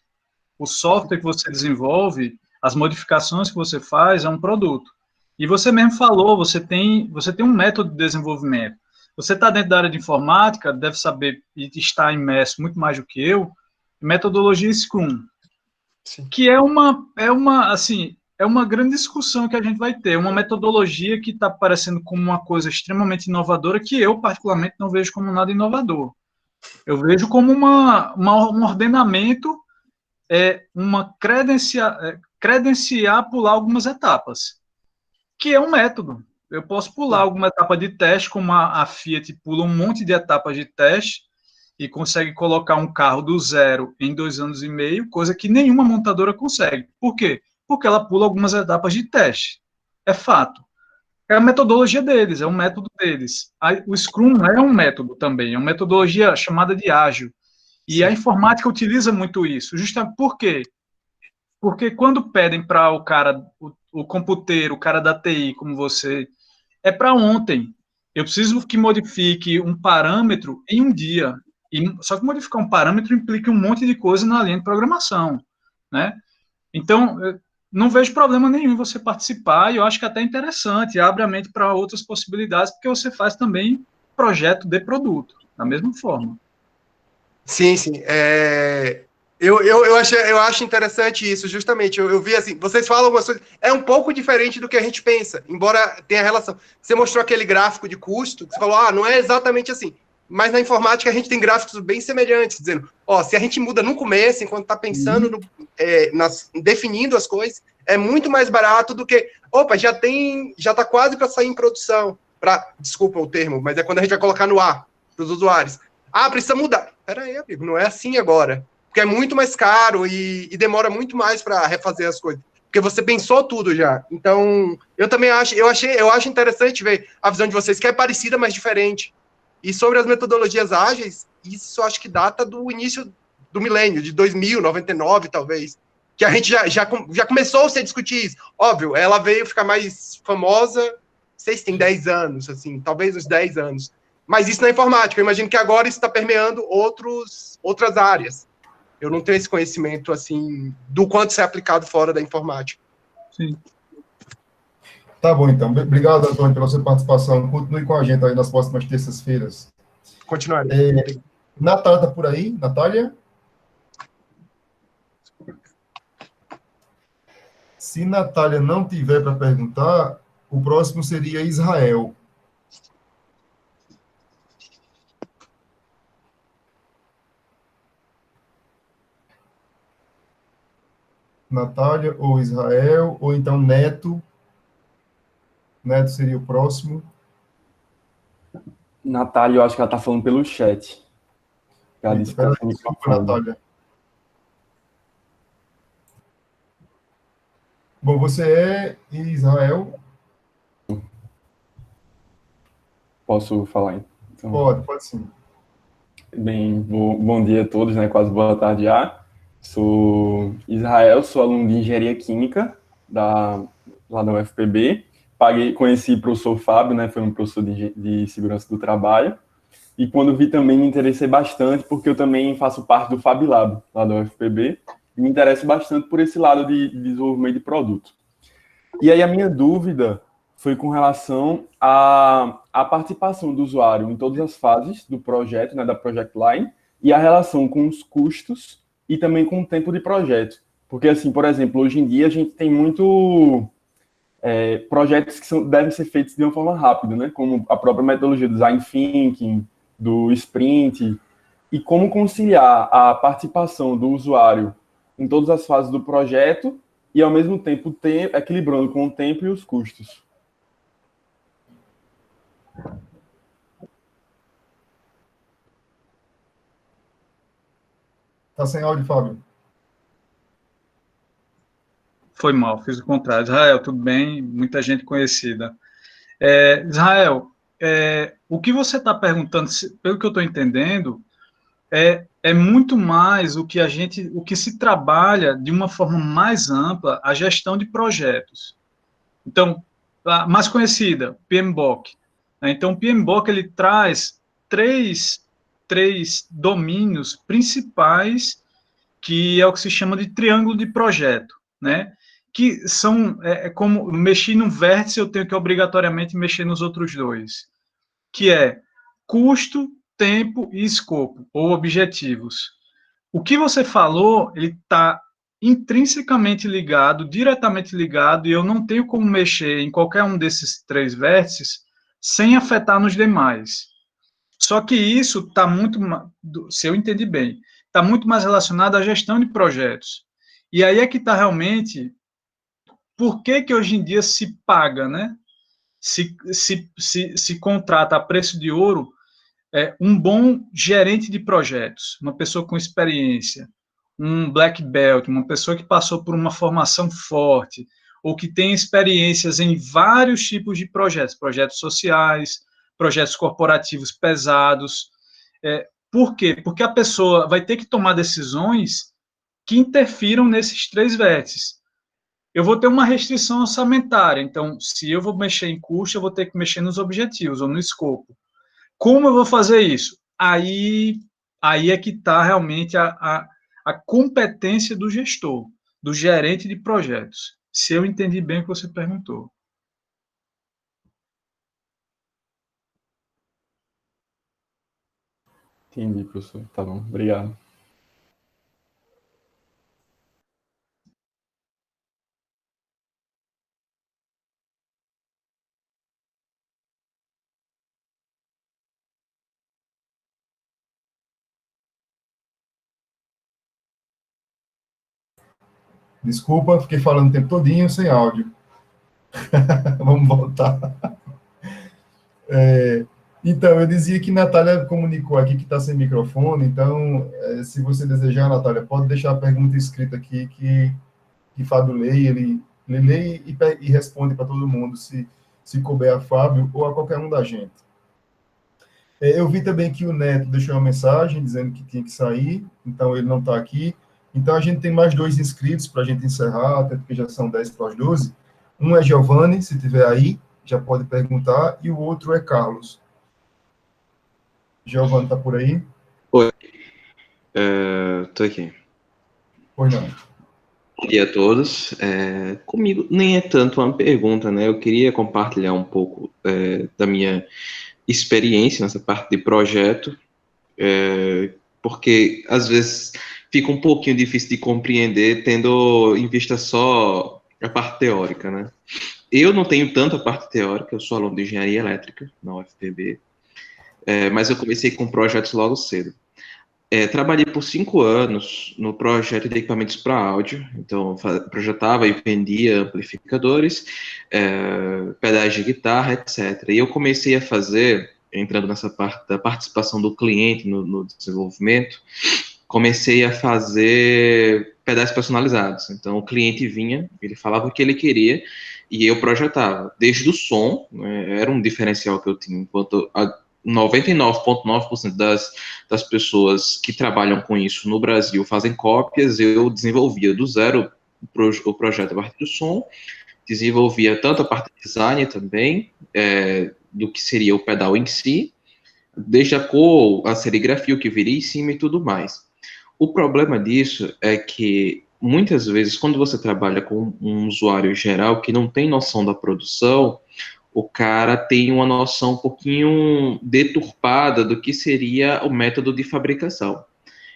O software que você desenvolve, as modificações que você faz é um produto. E você mesmo falou, você tem um método de desenvolvimento. Você está dentro da área de informática, deve saber e está imerso muito mais do que eu, metodologia Scrum. Sim. Que é uma grande discussão que a gente vai ter, uma metodologia que está parecendo como uma coisa extremamente inovadora, que eu, particularmente, não vejo como nada inovador. Eu vejo como um ordenamento, credenciar, pular algumas etapas, que é um método. Eu posso pular alguma etapa de teste, como a Fiat pula um monte de etapas de teste e consegue colocar um carro do zero em 2 anos e meio, coisa que nenhuma montadora consegue. Por quê? Porque ela pula algumas etapas de teste. É fato. É a metodologia deles, é o método deles. O Scrum é um método também, é uma metodologia chamada de ágil. E sim, a informática utiliza muito isso. Justamente por quê? Porque quando pedem para o cara, o computeiro, o cara da TI, como você, é para ontem. Eu preciso que modifique um parâmetro em um dia. Só que modificar um parâmetro implica um monte de coisa na linha de programação, né? Então, não vejo problema nenhum em você participar, e eu acho que é até interessante, abre a mente para outras possibilidades, porque você faz também projeto de produto, da mesma forma. Sim, sim. Eu acho interessante isso, justamente. Eu vi assim, vocês falam algumas coisas, é um pouco diferente do que a gente pensa, embora tenha relação. Você mostrou aquele gráfico de custo, que você falou, não é exatamente assim. Mas na informática a gente tem gráficos bem semelhantes, dizendo, se a gente muda no começo, enquanto está pensando, definindo as coisas, é muito mais barato do que, já está quase para sair em produção, desculpa o termo, mas é quando a gente vai colocar no ar, para os usuários. Precisa mudar. Peraí, amigo, não é assim agora. Porque é muito mais caro e demora muito mais para refazer as coisas. Porque você pensou tudo já. Então, eu também acho interessante ver a visão de vocês, que é parecida, mas diferente. E sobre as metodologias ágeis, isso acho que data do início do milênio, de 2000, 99, talvez. Que a gente já começou a se discutir isso. Óbvio, ela veio ficar mais famosa, vocês têm 10 anos, assim, talvez uns 10 anos. Mas isso na informática, eu imagino que agora isso está permeando outras áreas. Eu não tenho esse conhecimento, assim, do quanto isso é aplicado fora da informática. Sim. Tá bom, então. Obrigado, Antônio, pela sua participação. Continue com a gente aí nas próximas terças-feiras. Continuarei. Natália está por aí? Natália? Se Natália não tiver para perguntar, o próximo seria Israel. Natália ou Israel, ou então Neto. Neto seria o próximo. Natália, eu acho que ela está falando pelo chat. Ela disse que tá sem microfone. Natália. Bom, você é Israel? Posso falar? Então, pode sim. Bem, bom dia a todos, né? Quase boa tarde já. Sou Israel, sou aluno de Engenharia Química lá da UFPB. Conheci o professor Fábio, né? Foi um professor de Segurança do Trabalho. E quando vi também me interessei bastante, porque eu também faço parte do Fab Lab, lá da UFPB, e me interesso bastante por esse lado de desenvolvimento de produto. E aí a minha dúvida foi com relação à participação do usuário em todas as fases do projeto, né, da Project Line, e a relação com os custos e também com o tempo de projeto. Porque, assim, por exemplo, hoje em dia a gente tem muito projetos que devem ser feitos de uma forma rápida, né? Como a própria metodologia do Design Thinking, do Sprint, e como conciliar a participação do usuário em todas as fases do projeto e, ao mesmo tempo, equilibrando com o tempo e os custos. Tá sem áudio, Fábio. Foi mal, fiz o contrário. Israel, tudo bem? Muita gente conhecida. Israel, o que você está perguntando, pelo que eu estou entendendo, é muito mais o que se trabalha de uma forma mais ampla, a gestão de projetos. Então, a mais conhecida, PMBOK. Né? Então, o PMBOK ele traz três domínios principais, que é o que se chama de triângulo de projeto, né? Que são, como mexer num vértice, eu tenho que obrigatoriamente mexer nos outros dois, que é custo, tempo e escopo, ou objetivos. O que você falou, ele está intrinsecamente ligado, diretamente ligado, e eu não tenho como mexer em qualquer um desses três vértices sem afetar nos demais. Só que isso está muito, se eu entendi bem, está muito mais relacionado à gestão de projetos. E aí é que está realmente por que hoje em dia se paga, né? Se contrata a preço de ouro um bom gerente de projetos, uma pessoa com experiência, um black belt, uma pessoa que passou por uma formação forte, ou que tem experiências em vários tipos de projetos, projetos sociais, projetos corporativos pesados. Por quê? Porque a pessoa vai ter que tomar decisões que interfiram nesses três vértices. Eu vou ter uma restrição orçamentária, então, se eu vou mexer em custo, eu vou ter que mexer nos objetivos ou no escopo. Como eu vou fazer isso? Aí é que está realmente a competência do gestor, do gerente de projetos, se eu entendi bem o que você perguntou. Entendi, professor. Tá bom, obrigado. Desculpa, fiquei falando o tempo todinho sem áudio. Vamos voltar. Então, eu dizia que Natália comunicou aqui que está sem microfone, então, se você desejar, Natália, pode deixar a pergunta escrita aqui, que Fábio lê, ele lê e responde para todo mundo, se couber a Fábio ou a qualquer um da gente. Eu vi também que o Neto deixou uma mensagem dizendo que tinha que sair, então ele não está aqui. Então, a gente tem mais 2 inscritos para a gente encerrar, até porque já são 10 para as 12. Um é Giovanni, se tiver aí, já pode perguntar, e o outro é Carlos. Giovanni está por aí? Oi, tô aqui. Pois não. Bom dia a todos. Comigo nem é tanto uma pergunta, né? Eu queria compartilhar um pouco da minha experiência nessa parte de projeto, porque às vezes fica um pouquinho difícil de compreender tendo em vista só a parte teórica, né? Eu não tenho tanto a parte teórica, eu sou aluno de engenharia elétrica na UFPB, mas eu comecei com projetos logo cedo. Trabalhei por 5 anos no projeto de equipamentos para áudio, então projetava e vendia amplificadores, pedais de guitarra, etc. E eu comecei a fazer, entrando nessa parte da participação do cliente no desenvolvimento, comecei a fazer pedais personalizados. Então o cliente vinha, ele falava o que ele queria e eu projetava, desde o som, né, era um diferencial que eu tinha, enquanto 99,9% das pessoas que trabalham com isso no Brasil fazem cópias, eu desenvolvia do zero o projeto a partir do som, desenvolvia tanto a parte de design também, do que seria o pedal em si, desde a cor, a serigrafia, o que viria em cima e tudo mais. O problema disso é que, muitas vezes, quando você trabalha com um usuário geral que não tem noção da produção, o cara tem uma noção um pouquinho deturpada do que seria o método de fabricação.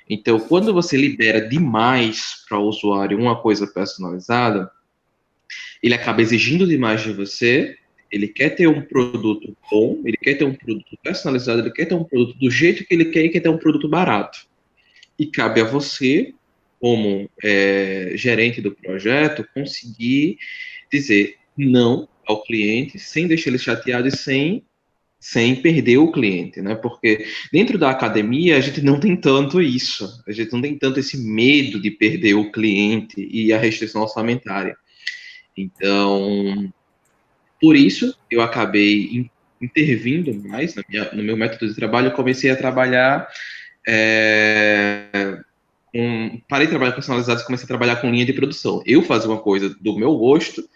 Então, quando você libera demais para o usuário uma coisa personalizada, ele acaba exigindo demais de você, ele quer ter um produto bom, ele quer ter um produto personalizado, ele quer ter um produto do jeito que ele quer e quer ter um produto barato. E cabe a você como gerente do projeto, conseguir dizer não ao cliente sem deixar ele chateado e sem perder o cliente, né? Porque dentro da academia a gente não tem tanto isso, a gente não tem tanto esse medo de perder o cliente e a restrição orçamentária. Então, por isso eu acabei intervindo mais no meu método de trabalho. Eu comecei a trabalhar parei de trabalhar personalizados e comecei a trabalhar com linha de produção. Eu fazia uma coisa do meu gosto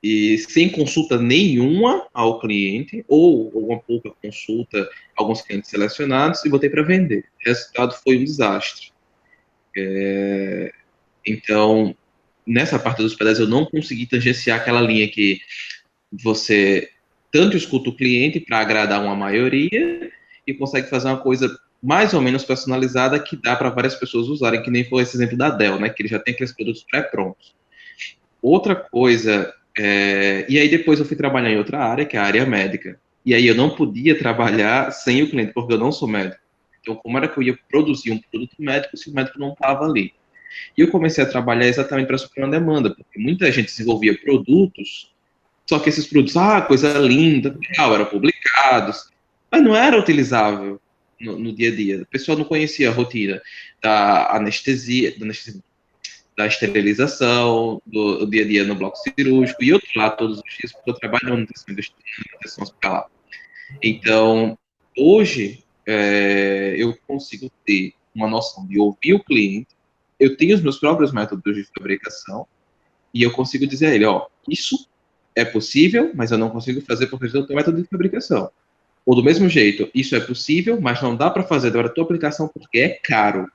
e sem consulta nenhuma ao cliente, ou uma pouca consulta a alguns clientes selecionados, e botei para vender. O resultado foi um desastre. Então, nessa parte dos pedais, eu não consegui tangenciar aquela linha que você tanto escuta o cliente para agradar uma maioria e consegue fazer uma coisa mais ou menos personalizada que dá para várias pessoas usarem, que nem foi esse exemplo da Dell, né, que ele já tem aqueles produtos pré-prontos. Outra coisa, e aí depois eu fui trabalhar em outra área, que é a área médica, e aí eu não podia trabalhar sem o cliente, porque eu não sou médico. Então, como era que eu ia produzir um produto médico se o médico não estava ali? E eu comecei a trabalhar exatamente para suprir uma demanda, porque muita gente desenvolvia produtos, só que esses produtos, coisa linda, legal, eram publicados, mas não era utilizável no dia a dia. A pessoa não conhecia a rotina da anestesia, da esterilização, do dia a dia no bloco cirúrgico, e eu tô lá todos os dias, porque eu trabalho na manutenção hospitalar. Então, hoje, eu consigo ter uma noção de ouvir o cliente, eu tenho os meus próprios métodos de fabricação, e eu consigo dizer a ele, isso é possível, mas eu não consigo fazer porque eu não tenho método de fabricação. Ou do mesmo jeito, isso é possível, mas não dá para fazer da tua aplicação porque é caro.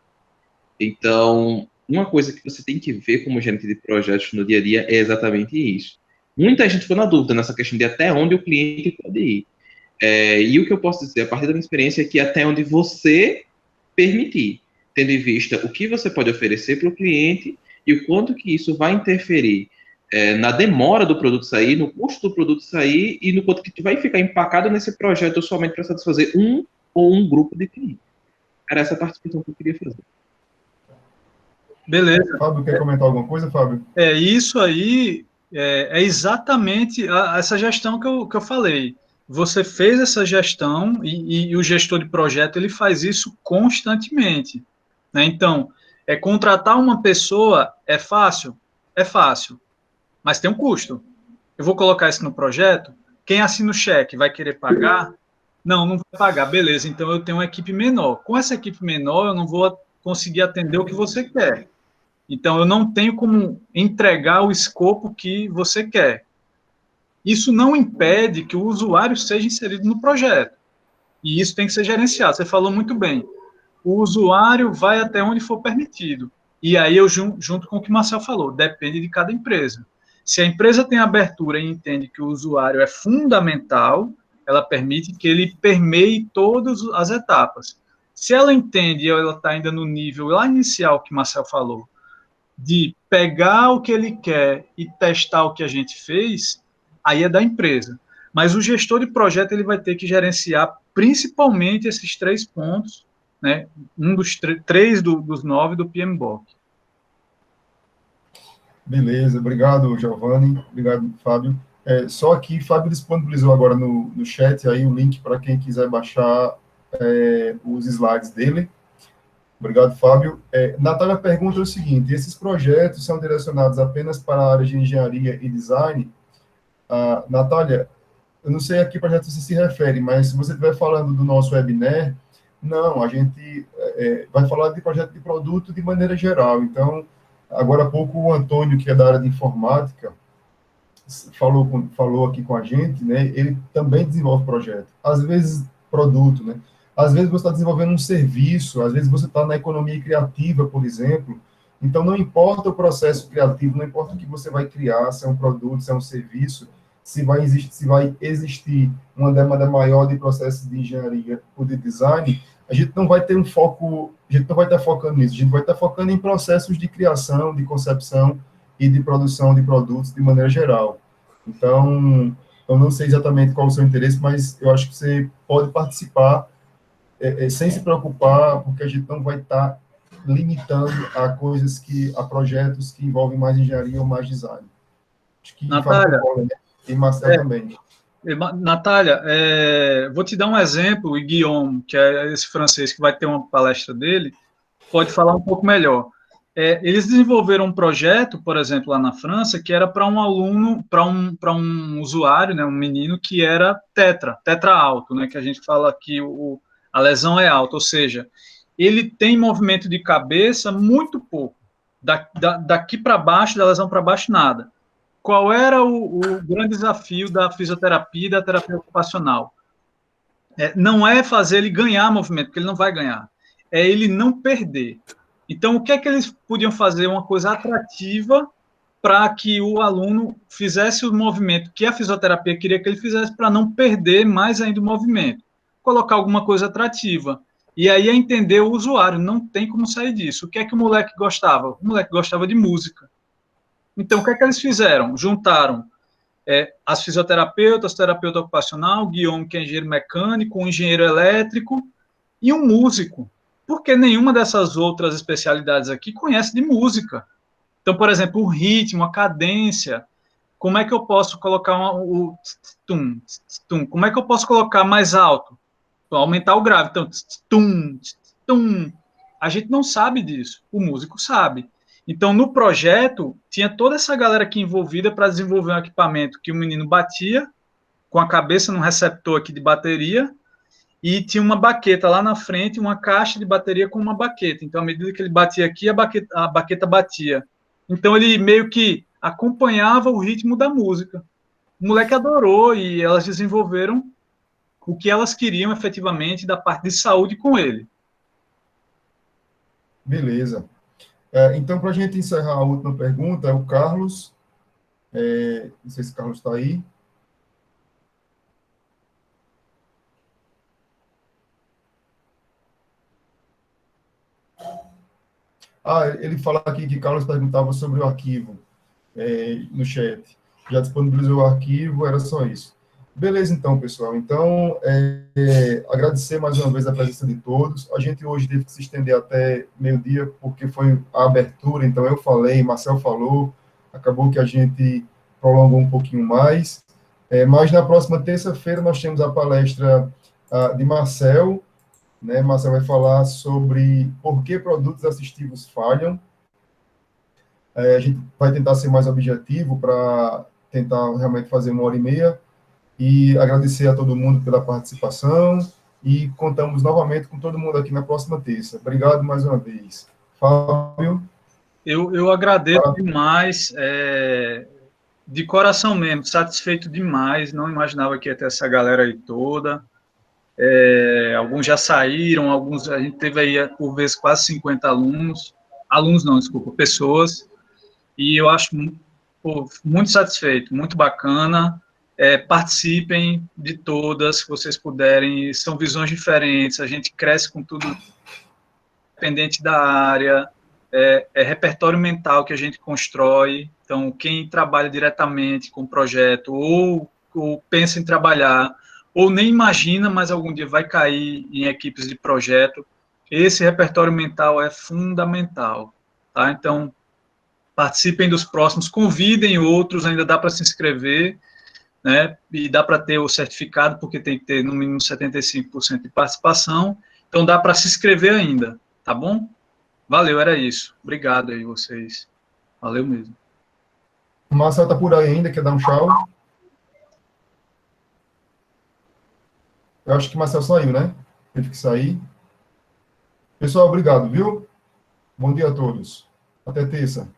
Então, uma coisa que você tem que ver como gerente de projetos no dia a dia é exatamente isso. Muita gente ficou na dúvida nessa questão de até onde o cliente pode ir. E o que eu posso dizer, a partir da minha experiência, é que até onde você permitir, tendo em vista o que você pode oferecer para o cliente e o quanto que isso vai interferir na demora do produto sair, no custo do produto sair e no quanto que tu vai ficar empacado nesse projeto somente para satisfazer um ou um grupo de clientes. Era essa participação que eu queria fazer. Beleza. Fábio, quer comentar alguma coisa, Fábio? Isso aí é exatamente essa gestão que eu falei. Você fez essa gestão e o gestor de projeto ele faz isso constantemente, né? Então, contratar uma pessoa é fácil? É fácil, mas tem um custo. Eu vou colocar isso no projeto, quem assina o cheque vai querer pagar? Não vai pagar, beleza, então eu tenho uma equipe menor. Com essa equipe menor, eu não vou conseguir atender o que você quer. Então, eu não tenho como entregar o escopo que você quer. Isso não impede que o usuário seja inserido no projeto. E isso tem que ser gerenciado. Você falou muito bem. O usuário vai até onde for permitido. E aí eu junto com o que o Marcel falou, depende de cada empresa. Se a empresa tem abertura e entende que o usuário é fundamental, ela permite que ele permeie todas as etapas. Se ela entende e ela está ainda no nível lá inicial que o Marcel falou, de pegar o que ele quer e testar o que a gente fez, aí é da empresa. Mas o gestor de projeto ele vai ter que gerenciar principalmente esses 3 pontos, né? Um dos 3 dos 9 do PMBOK. Beleza, obrigado, Giovanni, obrigado, Fábio. Só que Fábio disponibilizou agora no chat aí o link para quem quiser baixar os slides dele. Obrigado, Fábio. Natália pergunta o seguinte: esses projetos são direcionados apenas para a área de engenharia e design? Natália, eu não sei a que projeto você se refere, mas se você estiver falando do nosso webinar, não, a gente vai falar de projeto de produto de maneira geral. Então, agora há pouco o Antônio, que é da área de informática, falou aqui com a gente, né? Ele também desenvolve projeto, às vezes produto, né? Às vezes você está desenvolvendo um serviço, às vezes você está na economia criativa, por exemplo. Então, não importa o processo criativo, não importa o que você vai criar, se é um produto, se é um serviço, se vai existir uma demanda maior de processo de engenharia ou de design, a gente não vai ter um foco, a gente não vai estar focando nisso, a gente vai estar focando em processos de criação, de concepção e de produção de produtos de maneira geral. Então, eu não sei exatamente qual é o seu interesse, mas eu acho que você pode participar sem se preocupar, porque a gente não vai estar limitando a coisas a projetos que envolvem mais engenharia ou mais design. Acho que Fábio Natália, concorda, né? E Marcel também. Natália, vou te dar um exemplo, e Guillaume, que é esse francês que vai ter uma palestra dele, pode falar um pouco melhor. Eles desenvolveram um projeto, por exemplo, lá na França, que era para um aluno, para um usuário, né, um menino que era tetra alto, né, que a gente fala que a lesão é alta, ou seja, ele tem movimento de cabeça muito pouco, daqui para baixo, da lesão para baixo, nada. Qual era o grande desafio da fisioterapia e da terapia ocupacional? Não é fazer ele ganhar movimento, porque ele não vai ganhar. É ele não perder. Então, o que é que eles podiam fazer? Uma coisa atrativa para que o aluno fizesse o movimento que a fisioterapia queria que ele fizesse para não perder mais ainda o movimento. Colocar alguma coisa atrativa. E aí é entender o usuário, não tem como sair disso. O que é que o moleque gostava? O moleque gostava de música. Então, o que é que eles fizeram? Juntaram as fisioterapeutas, terapeuta ocupacional, Guillaume, que é engenheiro mecânico, um engenheiro elétrico e um músico. Porque nenhuma dessas outras especialidades aqui conhece de música. Então, por exemplo, o ritmo, a cadência, como é que eu posso colocar o tum, tum, como é que eu posso colocar mais alto? Aumentar o grave. Então, tum, tum. A gente não sabe disso, o músico sabe. Então, no projeto, tinha toda essa galera aqui envolvida para desenvolver um equipamento que o menino batia com a cabeça num receptor aqui de bateria e tinha uma baqueta lá na frente, uma caixa de bateria com uma baqueta. Então, à medida que ele batia aqui, a baqueta batia. Então, ele meio que acompanhava o ritmo da música. O moleque adorou e elas desenvolveram o que elas queriam efetivamente da parte de saúde com ele. Beleza. Então, para a gente encerrar a última pergunta, é o Carlos. Não sei se o Carlos está aí. Ele fala aqui que Carlos perguntava sobre o arquivo no chat. Já disponibilizou o arquivo, era só isso. Beleza, então, pessoal. Então, agradecer mais uma vez a presença de todos. A gente hoje teve que se estender até meio-dia, porque foi a abertura, então eu falei, Marcel falou, acabou que a gente prolongou um pouquinho mais. Mas na próxima terça-feira nós temos a palestra de Marcel, né? Marcel vai falar sobre por que produtos assistivos falham. A gente vai tentar ser mais objetivo para tentar realmente fazer 1h30 e agradecer a todo mundo pela participação e contamos novamente com todo mundo aqui na próxima terça. Obrigado mais uma vez. Fábio? Eu agradeço demais, de coração mesmo, satisfeito demais, não imaginava que ia ter essa galera aí toda. Alguns já saíram, alguns a gente teve aí por vezes quase 50 alunos não, desculpa, pessoas, e eu acho muito satisfeito, muito bacana. Participem de todas, se vocês puderem, são visões diferentes, a gente cresce com tudo, dependente da área, repertório mental que a gente constrói. Então, quem trabalha diretamente com o projeto, ou pensa em trabalhar, ou nem imagina, mas algum dia vai cair em equipes de projeto, esse repertório mental é fundamental. Tá? Então, participem dos próximos, convidem outros, ainda dá para se inscrever, né? E dá para ter o certificado, porque tem que ter no mínimo 75% de participação, então dá para se inscrever ainda, tá bom? Valeu, era isso. Obrigado aí vocês. Valeu mesmo. O Marcel está por aí ainda, quer dar um tchau? Eu acho que o Marcel saiu, né? Teve que sair. Pessoal, obrigado, viu? Bom dia a todos. Até terça.